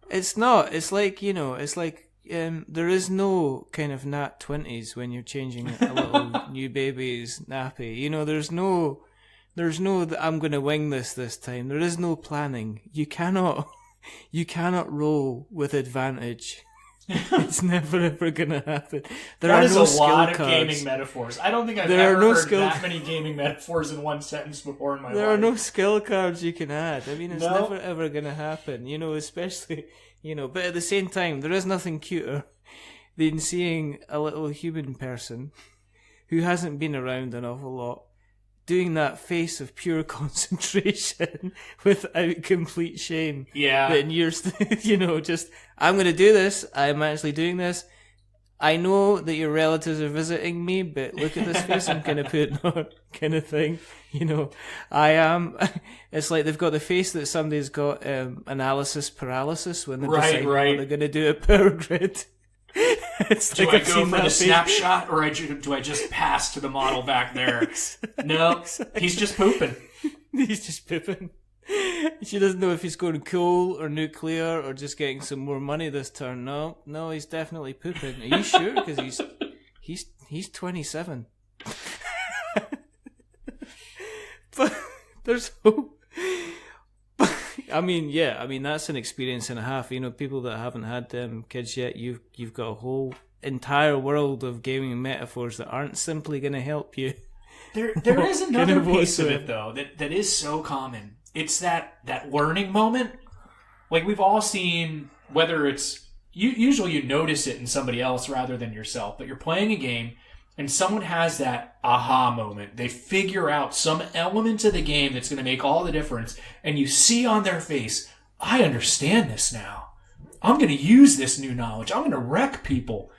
It's not. It's like, there is no kind of nat 20s when you're changing a little new baby's nappy. There's no I'm going to wing this time. There is no planning. You cannot roll with advantage. It's never ever gonna happen. That is a lot of gaming metaphors. I don't think I've ever heard that many gaming metaphors in one sentence before in my life. There are no skill cards you can add. I mean, it's never ever gonna happen. Especially, but at the same time, there is nothing cuter than seeing a little human person who hasn't been around an awful lot doing that face of pure concentration without complete shame. Yeah. That you're, just, I'm going to do this. I'm actually doing this. I know that your relatives are visiting me, but look at this face I'm going to put on, kind of thing. I am. It's like they've got the face that somebody's got analysis paralysis when they're deciding what they're going to do at Power Grid. Do I go for the snapshot, or do I just pass to the model back there? No, he's just pooping. He's just pooping. She doesn't know if he's going coal or nuclear or just getting some more money this turn. No, he's definitely pooping. Are you sure? Because he's 27. But there's hope. I mean, that's an experience and a half. You know, people that haven't had kids yet, you've got a whole entire world of gaming metaphors that aren't simply going to help you. There is another piece of it, though, that is so common. It's that learning moment. Like, we've all seen, whether it's... Usually you notice it in somebody else rather than yourself, but you're playing a game and someone has that aha moment. They figure out some element of the game that's going to make all the difference, and you see on their face, I understand this now. I'm going to use this new knowledge. I'm going to wreck people.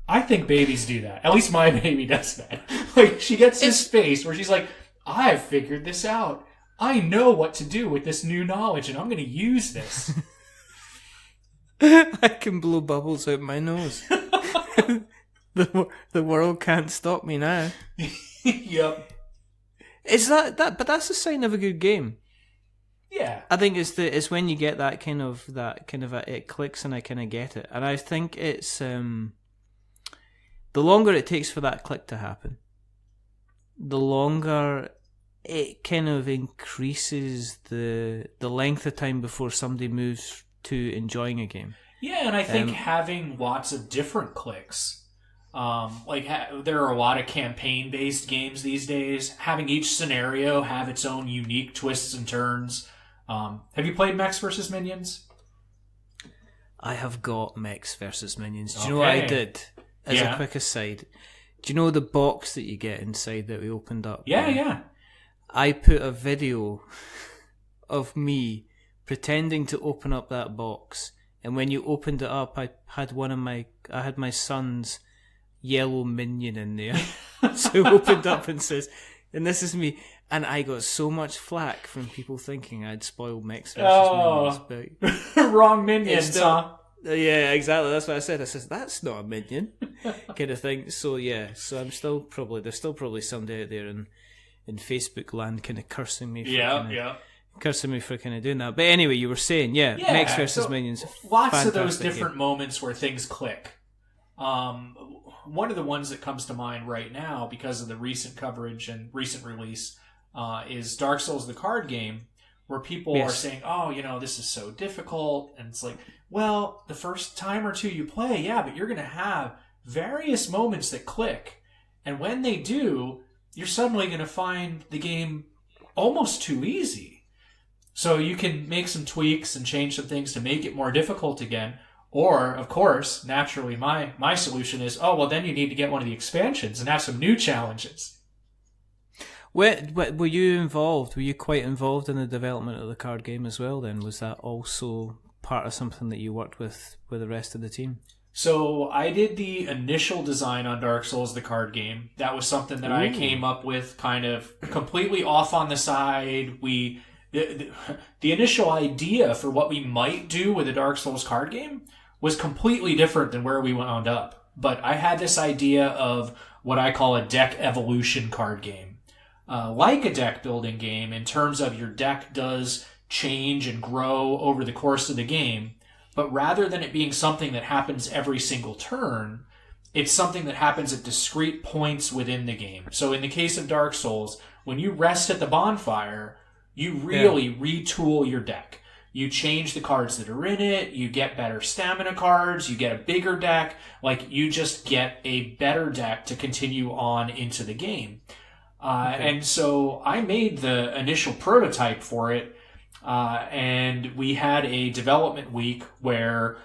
I think babies do that. At least my baby does that. Like, she gets this face where she's like, I've figured this out. I know what to do with this new knowledge, and I'm going to use this. I can blow bubbles out my nose. The world can't stop me now. Yep. Is that? But that's a sign of a good game. Yeah. I think it's when you get that kind of it clicks and I kind of get it, and I think it's the longer it takes for that click to happen, the longer it kind of increases the length of time before somebody moves to enjoying a game. Yeah, and I think having lots of different clicks. There are a lot of campaign-based games these days. Having each scenario have its own unique twists and turns. Have you played Mechs vs. Minions? I have got Mechs vs. Minions. Do you know what I did? As a quick aside, do you know the box that you get inside that we opened up? Yeah. I put a video of me pretending to open up that box, and when you opened it up, I had my son's yellow minion in there. So it opened up and says, and this is me, and I got so much flack from people thinking I'd spoiled Mechs vs. Minions. But wrong minions, huh? Yeah, exactly. That's what I said. I said, that's not a minion, kind of thing. So yeah, so there's still probably somebody out there in Facebook land kind of cursing me for kind of doing that. But anyway, you were saying, Mechs vs. Minions. Lots of those different moments where things click. One of the ones that comes to mind right now, because of the recent coverage and recent release, is Dark Souls, the card game, where people are saying, oh, this is so difficult. And it's like, well, the first time or two you play, but you're going to have various moments that click. And when they do, you're suddenly going to find the game almost too easy. So you can make some tweaks and change some things to make it more difficult again. Or, of course, naturally, my solution is, then you need to get one of the expansions and have some new challenges. Were you involved? Were you quite involved in the development of the card game as well then? Was that also part of something that you worked with the rest of the team? So I did the initial design on Dark Souls, the card game. That was something that I came up with kind of completely off on the side. The initial idea for what we might do with a Dark Souls card game was completely different than where we wound up. But I had this idea of what I call a deck evolution card game. Like a deck building game in terms of your deck does change and grow over the course of the game. But rather than it being something that happens every single turn, it's something that happens at discrete points within the game. So in the case of Dark Souls, when you rest at the bonfire, you really retool your deck. You change the cards that are in it, you get better stamina cards, you get a bigger deck, you just get a better deck to continue on into the game. And so I made the initial prototype for it, and we had a development week where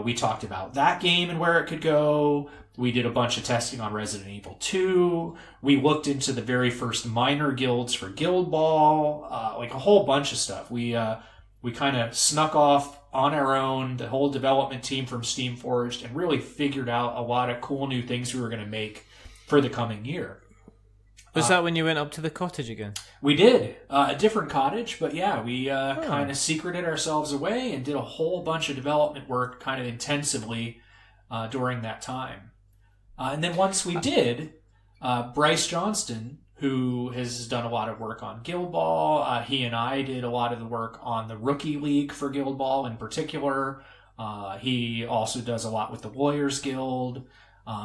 we talked about that game and where it could go. We did a bunch of testing on Resident Evil 2. We looked into the very first minor guilds for GuildBall, a whole bunch of stuff. We kind of snuck off on our own, the whole development team from Steamforged, and really figured out a lot of cool new things we were going to make for the coming year. Was that when you went up to the cottage again? We did. A different cottage, but we kind of secreted ourselves away and did a whole bunch of development work kind of intensively during that time. And then once we did, Bryce Johnston, who has done a lot of work on GuildBall, he and I did a lot of the work on the Rookie League for GuildBall in particular. He also does a lot with the Warriors Guild.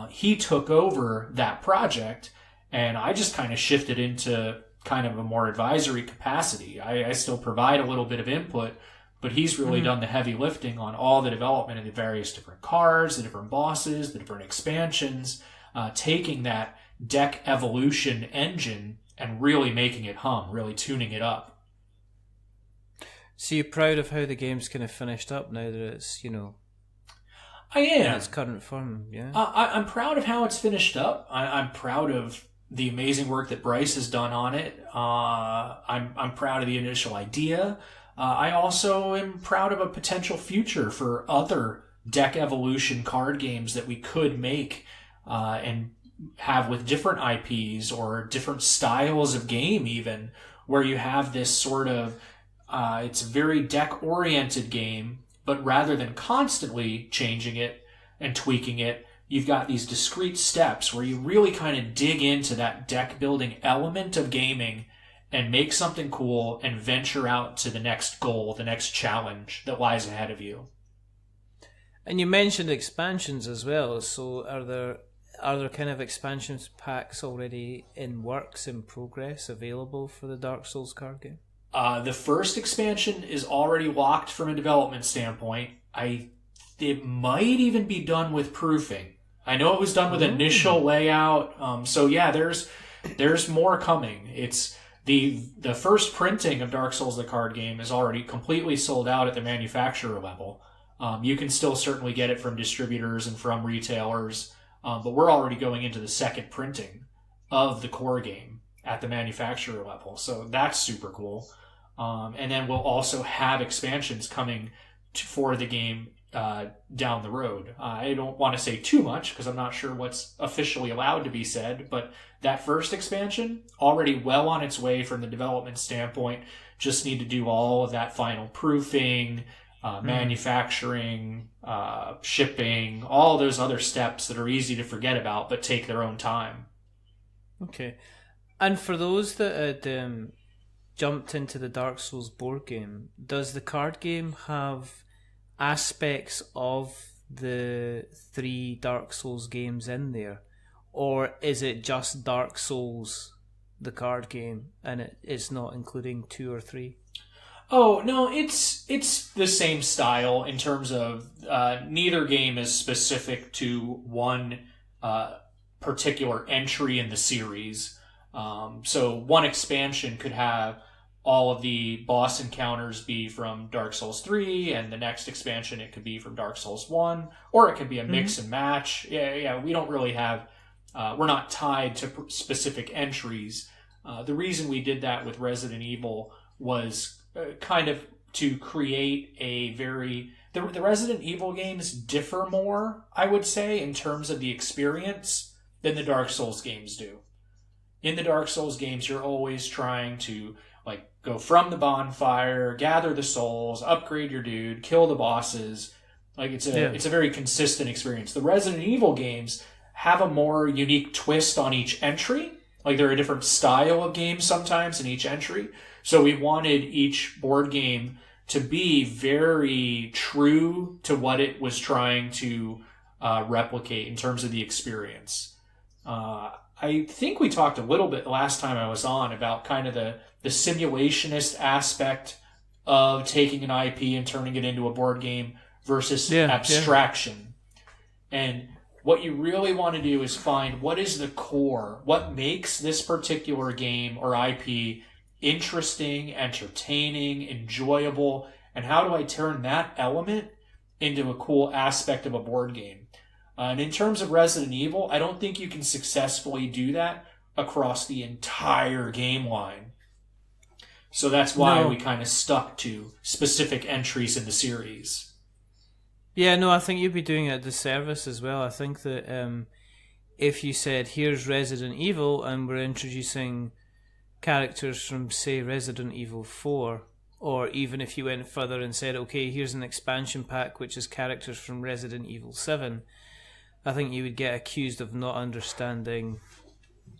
He took over that project, and I just kind of shifted into kind of a more advisory capacity. I still provide a little bit of input, but he's really done the heavy lifting on all the development of the various different cards, the different bosses, the different expansions, taking that deck evolution engine and really making it hum, really tuning it up. So you're proud of how the game's kind of finished up now that it's, I am. In its current form, yeah? I'm proud of how it's finished up. I'm proud of the amazing work that Bryce has done on it. I'm proud of the initial idea. I also am proud of a potential future for other deck evolution card games that we could make and have with different IPs or different styles of game even, where you have this sort of, it's a very deck-oriented game, but rather than constantly changing it and tweaking it, you've got these discrete steps where you really kind of dig into that deck-building element of gaming and make something cool and venture out to the next goal, the next challenge that lies ahead of you. And you mentioned expansions as well, so are there kind of expansions packs already in works, in progress, available for the Dark Souls card game? The first expansion is already locked from a development standpoint. It might even be done with proofing. I know it was done with initial layout. So yeah, there's more coming. It's the first printing of Dark Souls the card game is already completely sold out at the manufacturer level. You can still certainly get it from distributors and from retailers, but we're already going into the second printing of the core game at the manufacturer level. So that's super cool. And then we'll also have expansions coming for the game down the road. I don't want to say too much because I'm not sure what's officially allowed to be said, but that first expansion, already well on its way from the development standpoint, just need to do all of that final proofing, manufacturing, shipping, all those other steps that are easy to forget about but take their own time. Okay. And for those that had jumped into the Dark Souls board game, does the card game have aspects of the 3 Dark Souls games in there? Or is it just Dark Souls, the card game, and it's not including 2 or 3? Oh, no, it's the same style in terms of neither game is specific to one particular entry in the series. So one expansion could have all of the boss encounters be from Dark Souls 3, and the next expansion it could be from Dark Souls 1, or it could be a mix and match. Yeah, we don't really have, we're not tied to specific entries. The reason we did that with Resident Evil was kind of to create a very... The Resident Evil games differ more, I would say, in terms of the experience than the Dark Souls games do. In the Dark Souls games, you're always trying to go from the bonfire, gather the souls, upgrade your dude, kill the bosses. It's a very consistent experience. The Resident Evil games have a more unique twist on each entry. They're a different style of game sometimes in each entry. So we wanted each board game to be very true to what it was trying to replicate in terms of the experience. I think we talked a little bit last time I was on about kind of the simulationist aspect of taking an IP and turning it into a board game versus abstraction. And what you really want to do is find what is the core, what makes this particular game or IP interesting, entertaining, enjoyable, and how do I turn that element into a cool aspect of a board game. And in terms of Resident Evil, I don't think you can successfully do that across the entire game line. So that's why we kind of stuck to specific entries in the series. Yeah, no, I think you'd be doing it a disservice as well. I think that if you said, here's Resident Evil, and we're introducing characters from, say, Resident Evil 4, or even if you went further and said, okay, here's an expansion pack which is characters from Resident Evil 7, I think you would get accused of not understanding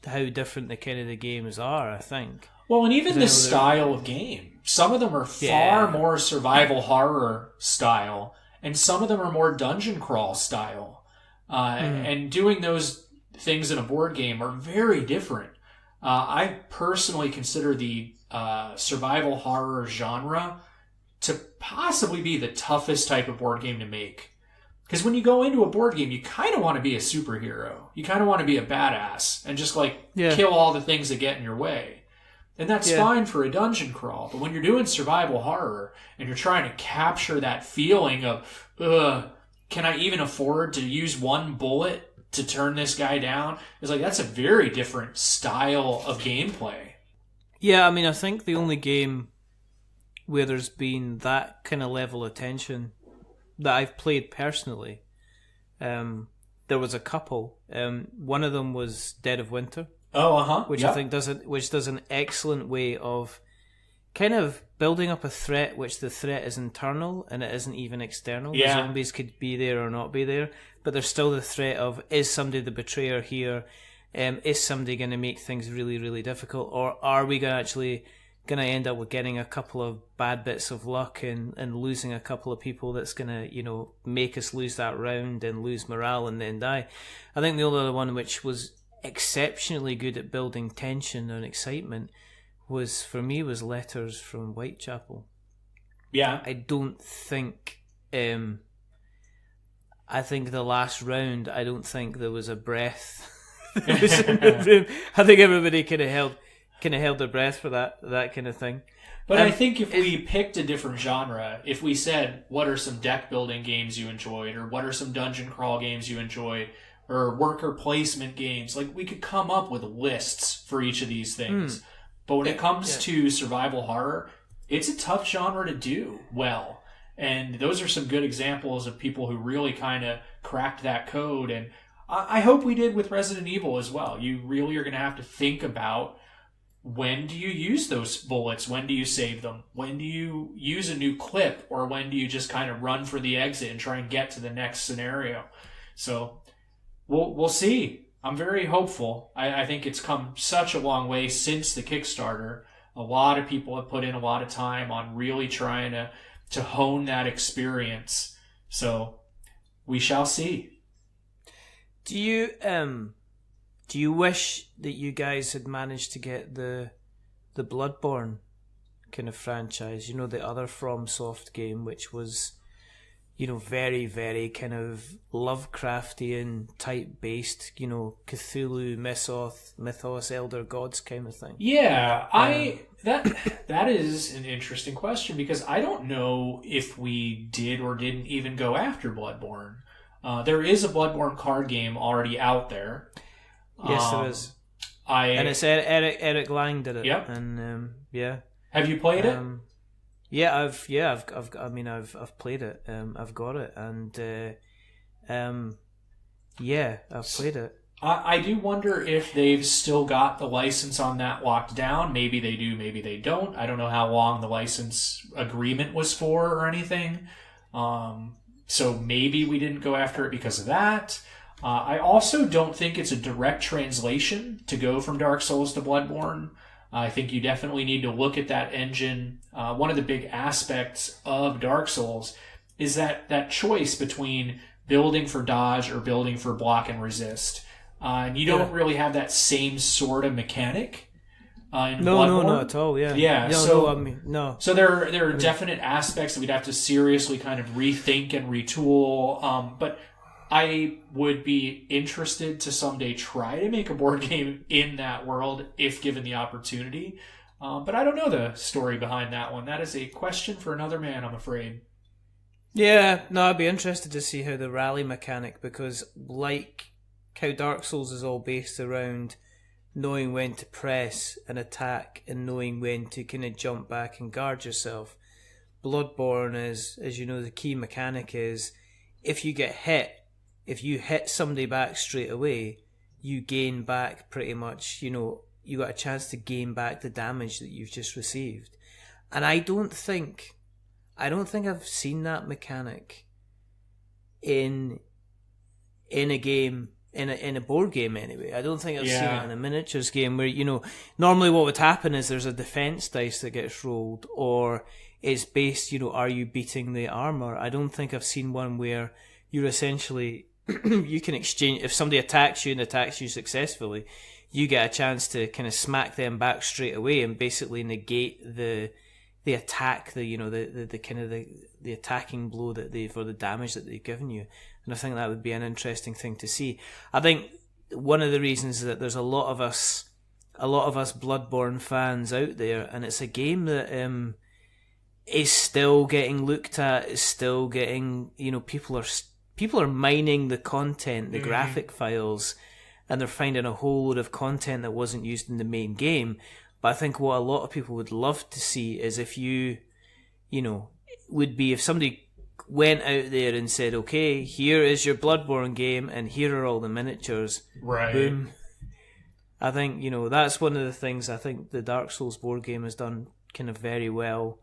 how different the kind of the games are, I think. Well, and even the style of game. Some of them are far more survival horror style, and some of them are more dungeon crawl style. And doing those things in a board game are very different. I personally consider the survival horror genre to possibly be the toughest type of board game to make. Because when you go into a board game, you kind of want to be a superhero. You kind of want to be a badass and just kill all the things that get in your way. And that's fine for a dungeon crawl. But when you're doing survival horror and you're trying to capture that feeling of, can I even afford to use one bullet to turn this guy down? It's that's a very different style of gameplay. Yeah, I mean, I think the only game where there's been that kind of level of tension that I've played personally, there was a couple. One of them was Dead of Winter. Which I think does an excellent way of kind of building up a threat, which the threat is internal and it isn't even external. Yeah. The zombies could be there or not be there, but there's still the threat of, is somebody the betrayer here? Is somebody going to make things really, really difficult, or are we going to end up with getting a couple of bad bits of luck and losing a couple of people that's going to make us lose that round and lose morale and then die? I think the only other one which was exceptionally good at building tension and excitement was Letters from Whitechapel. Yeah. I don't think I think the last round, I don't think there was a breath that was in the room. I think everybody kind of held their breath for that kind of thing. But I think if we picked a different genre, if we said, what are some deck building games you enjoyed, or what are some dungeon crawl games you enjoyed, or worker placement games, we could come up with lists for each of these things. But when it comes to survival horror, it's a tough genre to do well. And those are some good examples of people who really kind of cracked that code. And I hope we did with Resident Evil as well. You really are going to have to think about, when do you use those bullets? When do you save them? When do you use a new clip? Or when do you just kind of run for the exit and try and get to the next scenario? So we'll see. I'm very hopeful. I think it's come such a long way since the Kickstarter. A lot of people have put in a lot of time on really trying to hone that experience. So we shall see. Do you wish that you guys had managed to get the Bloodborne kind of franchise, the other FromSoft game, which was, very, very kind of Lovecraftian type based, Cthulhu, mythos, elder gods kind of thing? Yeah, that is an interesting question, because I don't know if we did or didn't even go after Bloodborne. There is a Bloodborne card game already out there. Yes, there is. And it's Eric Lang did it. Yep. And have you played it? I've played it. I've got it, and I've played it. I do wonder if they've still got the license on that locked down. Maybe they do, maybe they don't. I don't know how long the license agreement was for or anything. So maybe we didn't go after it because of that. I also don't think it's a direct translation to go from Dark Souls to Bloodborne. I think you definitely need to look at that engine. One of the big aspects of Dark Souls is that choice between building for dodge or building for block and resist. And you don't really have that same sort of mechanic in Bloodborne. No, not at all, yeah. Yeah, no. So there are definite aspects that we'd have to seriously kind of rethink and retool. But I would be interested to someday try to make a board game in that world if given the opportunity. But I don't know the story behind that one. That is a question for another man, I'm afraid. Yeah, no, I'd be interested to see how the rally mechanic, because like how Dark Souls is all based around knowing when to press and attack and knowing when to kind of jump back and guard yourself, Bloodborne is, as you know, the key mechanic is if you get hit, if you hit somebody back straight away, you gain back pretty much, you got a chance to gain back the damage that you've just received. And I don't think I've seen that mechanic in a game, in a board game anyway. I don't think I've seen it in a miniatures game where, normally what would happen is there's a defense dice that gets rolled, or it's based, are you beating the armor? I don't think I've seen one where you're essentially, you can exchange, if somebody attacks you and attacks you successfully, you get a chance to kind of smack them back straight away and basically negate the attack, the kind of the attacking blow that they've, or the damage that they've given you. And I think that would be an interesting thing to see. I think one of the reasons that there's a lot of us Bloodborne fans out there, and it's a game that is still getting looked at, is still getting, people are mining the content, the graphic files, and they're finding a whole load of content that wasn't used in the main game. But I think what a lot of people would love to see is if if somebody went out there and said, okay, here is your Bloodborne game and here are all the miniatures. Right. Boom. I think, that's one of the things I think the Dark Souls board game has done kind of very well.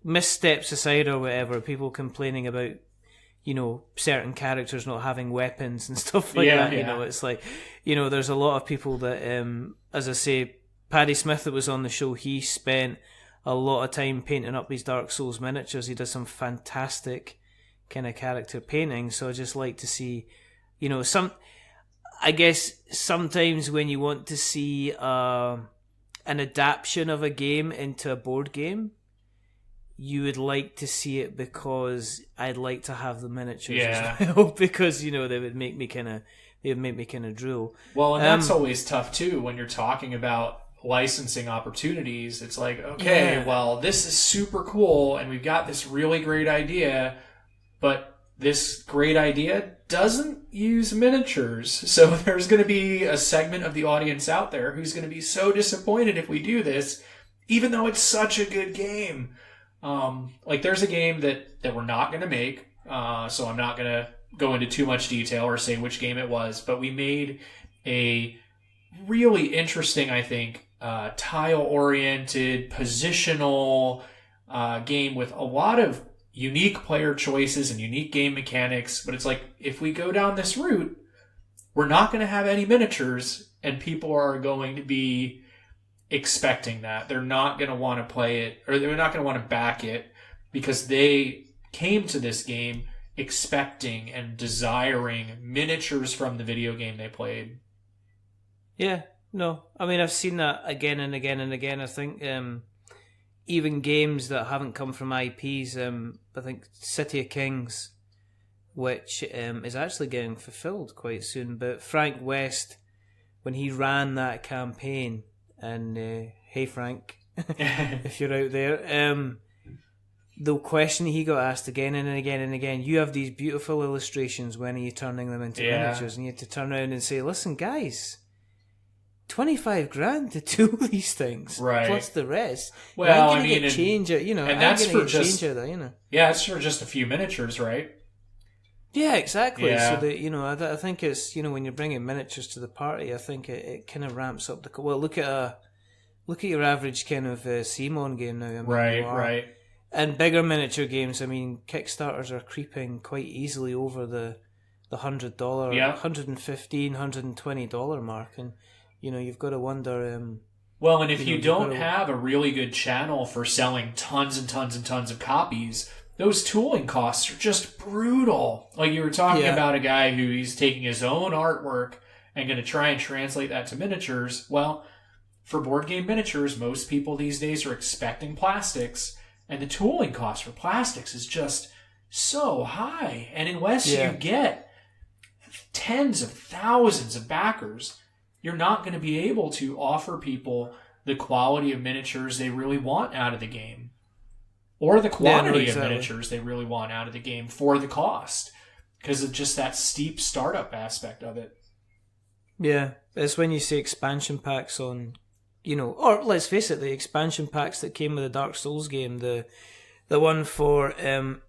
Missteps aside or whatever, people complaining about, certain characters not having weapons and stuff like that. Yeah. It's like, there's a lot of people that, as I say, Paddy Smith that was on the show, he spent a lot of time painting up his Dark Souls miniatures. He does some fantastic kind of character painting. So I just like to see, I guess sometimes when you want to see an adaptation of a game into a board game, you would like to see it because I'd like to have the miniatures as well, because they would make me kind of drool. Well, and that's always tough too when you're talking about licensing opportunities. It's like, okay, well, this is super cool and we've got this really great idea, but this great idea doesn't use miniatures. So there's going to be a segment of the audience out there who's going to be so disappointed if we do this, even though it's such a good game. There's a game that we're not going to make, so I'm not going to go into too much detail or say which game it was, but we made a really interesting, I think, tile-oriented, positional game with a lot of unique player choices and unique game mechanics. But it's like, if we go down this route, we're not going to have any miniatures, and people are going to be expecting that. They're not going to want to play it, or they're not going to want to back it, because they came to this game expecting and desiring miniatures from the video game they played. Yeah, no. I mean, I've seen that again and again and again. I think even games that haven't come from IPs, I think City of Kings, which is actually getting fulfilled quite soon, but Frank West, when he ran that campaign, and hey Frank, if you're out there, the question he got asked again and again and again, you have these beautiful illustrations, when are you turning them into miniatures? And you had to turn around and say, listen guys, 25 grand to do these things, right? Plus the rest. Well, I mean, change it, and that's for just yeah, it's for just a few miniatures, right? Yeah, exactly. Yeah. So that I think it's when you're bringing miniatures to the party, I think it kind of ramps up the. Well, look at your average kind of CMON game now. I mean, Right. And bigger miniature games. I mean, Kickstarters are creeping quite easily over the $100, $115, $120 mark, and you've got to wonder. Well, and if you don't have a really good channel for selling tons and tons and tons of copies, those tooling costs are just brutal. Like you were talking about a guy who he's taking his own artwork and going to try and translate that to miniatures. Well, for board game miniatures, most people these days are expecting plastics, and the tooling cost for plastics is just so high. And unless you get tens of thousands of backers, you're not going to be able to offer people the quality of miniatures they really want out of the game, or the quantity of miniatures they really want out of the game for the cost, because of just that steep startup aspect of it. Yeah, it's when you say expansion packs on, or let's face it, the expansion packs that came with the Dark Souls game, the one for the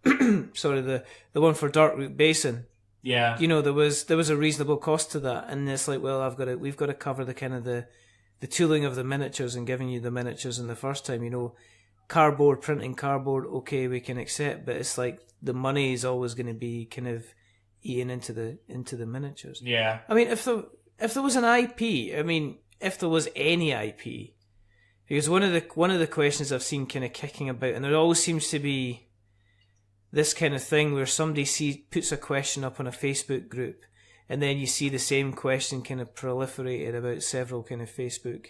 one for Darkroot Basin. Yeah, there was a reasonable cost to that, and it's like, well, we've got to cover the kind of the tooling of the miniatures and giving you the miniatures in the first time. Printing cardboard, okay, we can accept, but it's like the money is always going to be kind of eaten into the miniatures. Yeah, I mean, if there was an IP, if there was any IP, because one of the questions I've seen kind of kicking about, and there always seems to be this kind of thing where somebody puts a question up on a Facebook group, and then you see the same question kind of proliferated about several kind of Facebook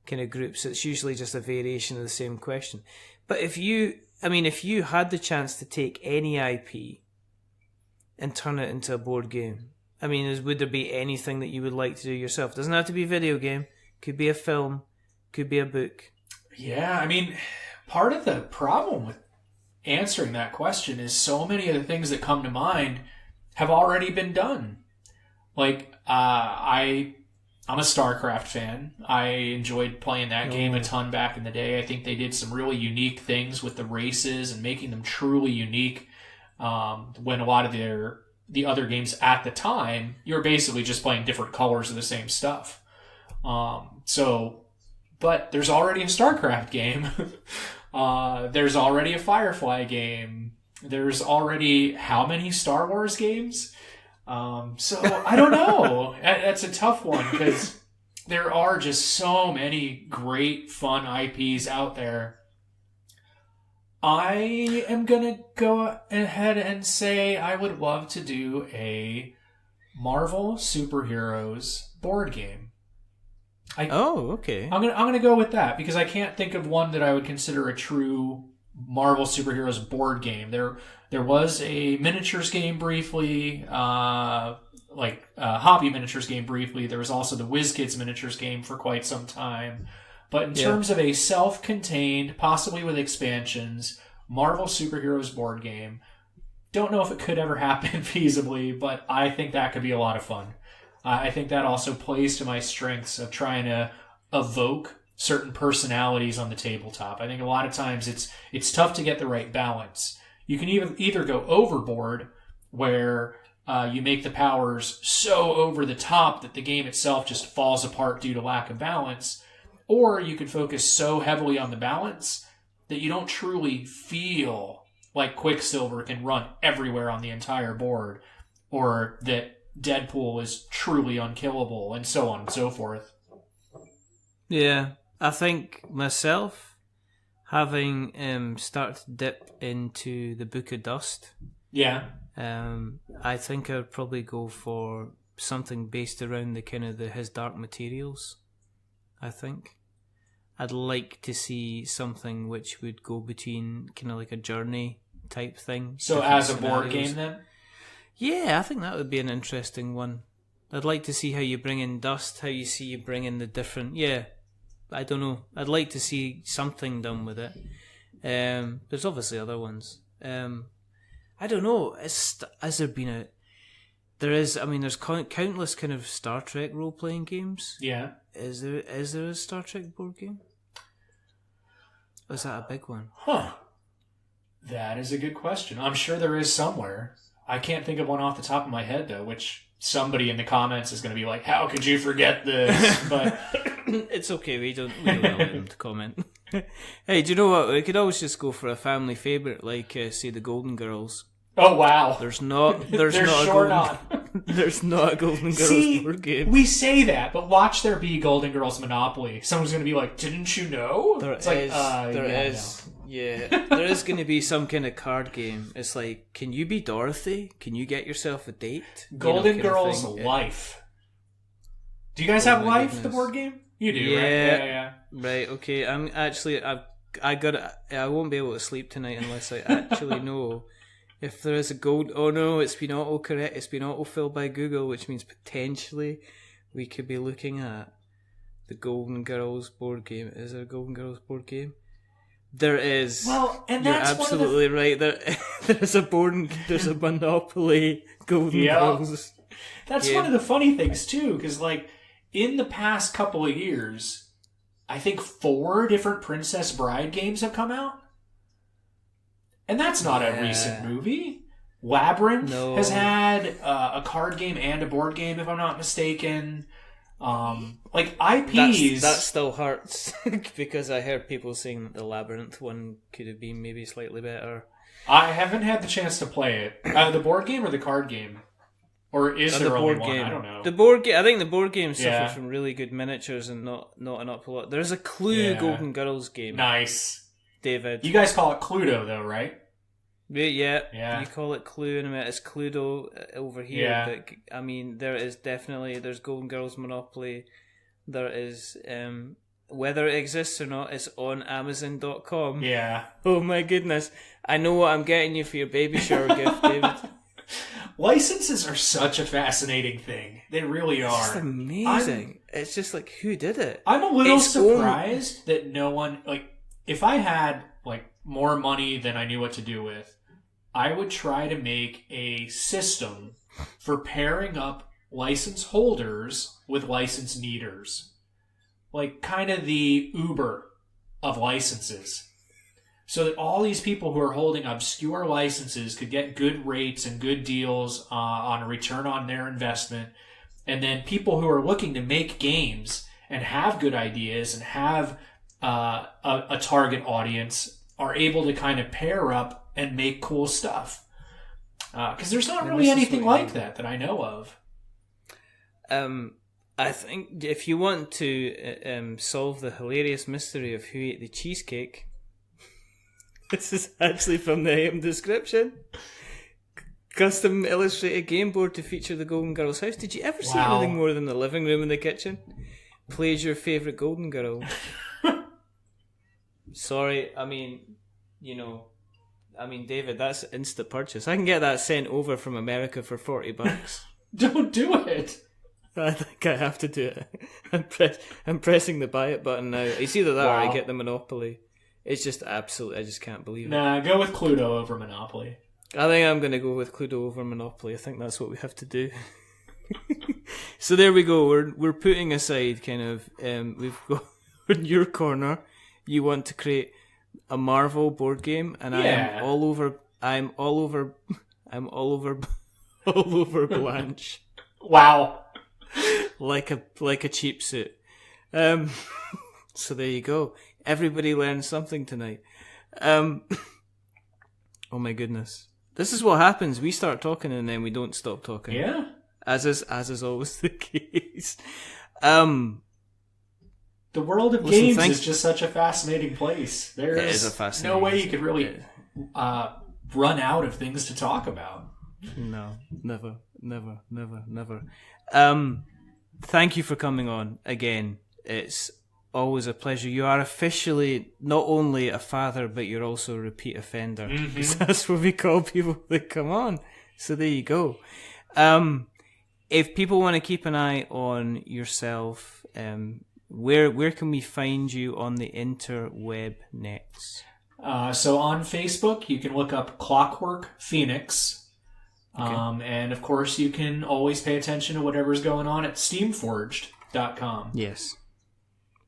kind of groups. It's usually just a variation of the same question. But if you had the chance to take any IP and turn it into a board game, I mean, would there be anything that you would like to do yourself? It doesn't have to be a video game. Could be a film. Could be a book. Yeah, I mean, part of the problem with answering that question is so many of the things that come to mind have already been done. Like, I'm a StarCraft fan. I enjoyed playing that game a ton back in the day. I think they did some really unique things with the races and making them truly unique. When a lot of the other games at the time, you were basically just playing different colors of the same stuff. But there's already a StarCraft game. There's already a Firefly game. There's already how many Star Wars games? So I don't know. That's a tough one because there are just so many great, fun IPs out there. I am going to go ahead and say I would love to do a Marvel Superheroes board game. Okay. I'm gonna go with that because I can't think of one that I would consider a true Marvel Superheroes board game. There was a miniatures game briefly, hobby miniatures game briefly. There was also the WizKids miniatures game for quite some time. But in terms of a self-contained, possibly with expansions, Marvel Superheroes board game, don't know if it could ever happen feasibly, but I think that could be a lot of fun. I think that also plays to my strengths of trying to evoke certain personalities on the tabletop. I think a lot of times it's tough to get the right balance. You can either go overboard, where you make the powers so over the top that the game itself just falls apart due to lack of balance, or you can focus so heavily on the balance that you don't truly feel like Quicksilver can run everywhere on the entire board, or that Deadpool is truly unkillable, and so on and so forth. Yeah, I think myself, having started to dip into the Book of Dust, I think I'd probably go for something based around his Dark Materials. I think I'd like to see something which would go between kind of like a journey type thing. So as a board game then? Yeah, I think that would be an interesting one. I'd like to see how you bring in dust, how you see you bring in the different... Yeah, I don't know. I'd like to see something done with it. There's obviously other ones. I don't know. Has there been a... there's countless kind of Star Trek role-playing games. Yeah. Is there a Star Trek board game? Or is that a big one? Huh. That is a good question. I'm sure there is somewhere. I can't think of one off the top of my head, though, which somebody in the comments is going to be like, how could you forget this? But it's okay, we don't want them to comment. Hey, do you know what? We could always just go for a family favourite, like, say, the Golden Girls. Oh, wow. There's not a Golden Girls board game. We say that, but watch there be Golden Girls Monopoly. Someone's going to be like, didn't you know? There is. Yeah, there is going to be some kind of card game. It's like, can you be Dorothy? Can you get yourself a date? Golden Girls Life. Do you guys have Life, the board game? You do, right? Yeah. Right, okay. I won't be able to sleep tonight unless I actually know if there is a gold... Oh no, it's been auto-correct. It's been auto-filled by Google, which means potentially we could be looking at the Golden Girls board game. Is there a Golden Girls board game? There is. Well, and you're that's absolutely right. There's a Monopoly Golden Girls. That's one of the funny things too, because like in the past couple of years, I think 4 different Princess Bride games have come out, and that's not a recent movie. Labyrinth has had a card game and a board game, if I'm not mistaken. Like IPs that still hurts because I heard people saying that the Labyrinth one could have been maybe slightly better. I haven't had the chance to play it. The board game or the card game, or is there only one? I don't know. The board game. I think the board game suffers from really good miniatures and not an awful lot. There's a Clue Golden Girls game. Nice, David. You guys call it Cluedo though, right? Yeah. You call it Clue in a minute. It's Cluedo over here. Yeah. But, I mean, there's Golden Girls Monopoly. There is, whether it exists or not, it's on Amazon.com. Yeah. Oh my goodness. I know what I'm getting you for your baby shower gift, David. Licenses are such a fascinating thing. They really are. It's just amazing. It's just like, who did it? I'm a little surprised that no one, like, if I had, like, more money than I knew what to do with, I would try to make a system for pairing up license holders with license needers. Like, kind of the Uber of licenses. So that all these people who are holding obscure licenses could get good rates and good deals on a return on their investment. And then people who are looking to make games and have good ideas and have a target audience are able to kind of pair up and make cool stuff. Because there's not really anything like that I know of. I think if you want to solve the hilarious mystery of who ate the cheesecake, this is actually from the item description. Custom illustrated game board to feature the Golden Girls' house. Did you ever see anything more than the living room and the kitchen? Plays your favourite Golden Girl. Sorry, I mean, David, that's instant purchase. I can get that sent over from America for $40. Don't do it. I think I have to do it. I'm pressing the buy it button now. It's either that or I get the Monopoly. It's just absolute. I just can't believe it. Nah, go with Cluedo over Monopoly. I think I'm going to go with Cluedo over Monopoly. I think that's what we have to do. So there we go. We're putting aside kind of. We've got in your corner. You want to create a Marvel board game, and I'm all over. All over Blanche. Wow. Like a cheap suit. So there you go. Everybody learned something tonight. Oh my goodness. This is what happens. We start talking and then we don't stop talking. Yeah. As is always the case. The world of games is just such a fascinating place. There's no way you could really run out of things to talk about. No, never. Thank you for coming on again. It's always a pleasure. You are officially not only a father, but you're also a repeat offender. Because that's what we call people that come on. So there you go. If people want to keep an eye on yourself, where can we find you on the interweb nets? So on Facebook, you can look up Clockwork Phoenix. Okay. And of course, you can always pay attention to whatever's going on at Steamforged.com. Yes.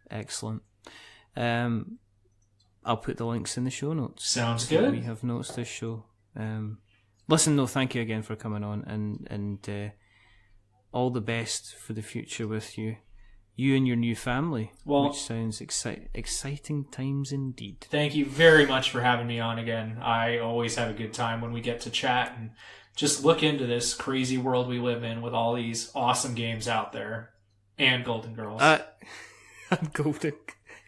Excellent. I'll put the links in the show notes. Sounds good. We have notes this show. Listen, no, thank you again for coming on, and all the best for the future with you and your new family, which sounds exciting times indeed. Thank you very much for having me on again. I always have a good time when we get to chat and just look into this crazy world we live in with all these awesome games out there and Golden Girls. I'm golden.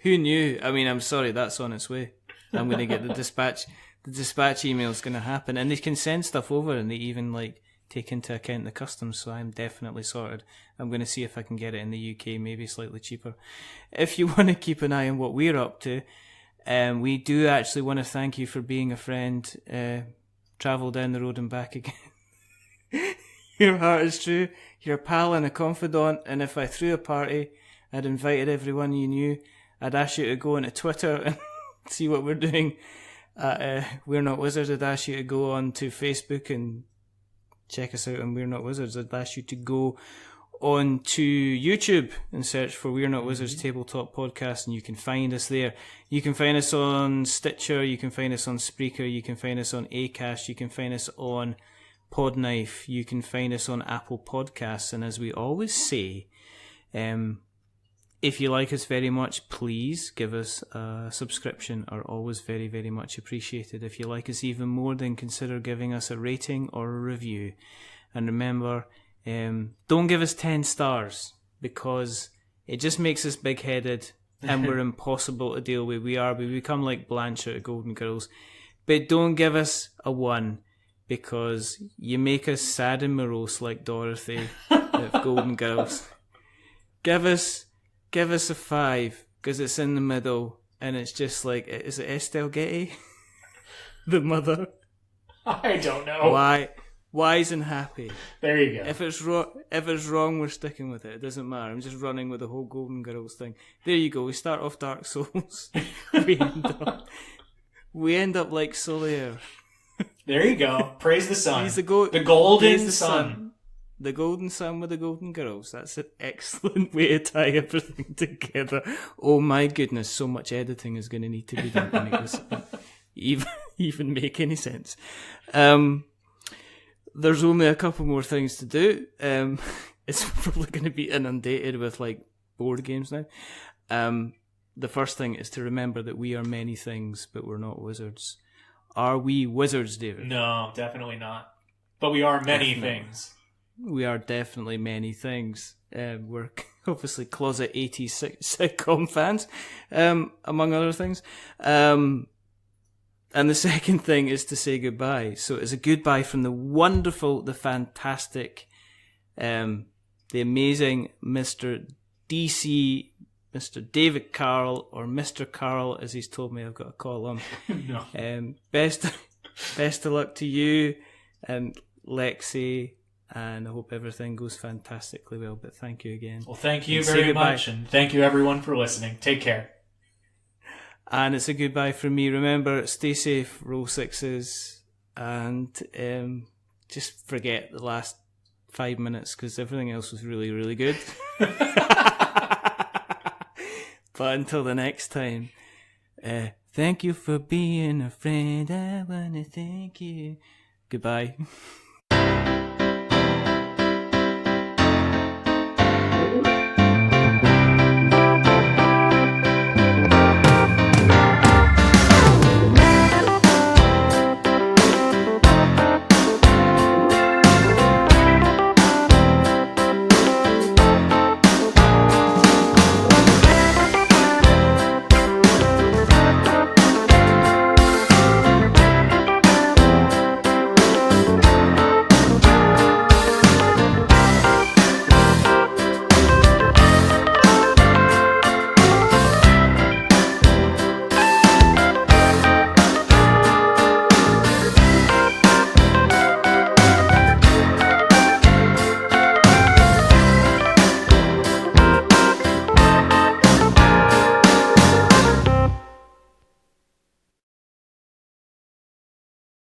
Who knew? I mean, I'm sorry, that's on its way. I'm going to get the dispatch. The dispatch email is going to happen, and they can send stuff over, and they even take into account the customs. So I'm definitely sorted. I'm going to see if I can get it in the UK, maybe slightly cheaper. If you want to keep an eye on what we're up to, we do actually want to thank you for being a friend. Travel down the road and back again. Your heart is true. You're a pal and a confidant, and if I threw a party, I'd invited everyone you knew. I'd ask you to go onto Twitter and see what we're doing. We're Not Wizards. I'd ask you to go on to Facebook and check us out on We're Not Wizards. I'd ask you to go on to YouTube and search for We're Not Wizards Tabletop Podcast, and you can find us there. You can find us on Stitcher, you can find us on Spreaker, you can find us on Acast, you can find us on Podknife, you can find us on Apple Podcasts, and as we always say, if you like us very much, please give us a subscription, are always very, very much appreciated. If you like us even more, then consider giving us a rating or a review. And remember, don't give us 10 stars, because it just makes us big-headed and we're impossible to deal with. We become like Blanche out of Golden Girls. But don't give us a 1, because you make us sad and morose like Dorothy of Golden Girls. Give us a 5, because it's in the middle, and it's just like, is it Estelle Getty? The mother? I don't know. Wise and happy. There you go. If it's wrong, we're sticking with it. It doesn't matter. I'm just running with the whole Golden Girls thing. There you go. We start off Dark Souls. we end up like Solaire. There you go. Praise the sun. He's the golden sun. The golden sun with the Golden Girls. That's an excellent way to tie everything together. Oh my goodness, so much editing is going to need to be done to make this even make any sense. There's only a couple more things to do. It's probably going to be inundated with like board games now. The first thing is to remember that we are many things, but we're not wizards. Are we wizards, David? No, definitely not. But we are many things. We are definitely many things. We're obviously closet 80s sitcom fans, among other things. And the second thing is to say goodbye. So it's a goodbye from the wonderful, the fantastic, the amazing Mr. DC, Mr. David Carl, or Mr. Carl, as he's told me I've got to call him. No. Best of luck to you and Lexi, and I hope everything goes fantastically well. But thank you again. Well, thank you very much, and thank you everyone for listening. Take care. And it's a goodbye from me. Remember, stay safe, roll 6s, and just forget the last 5 minutes, because everything else was really, really good. But until the next time, thank you for being a friend. I want to thank you. Goodbye.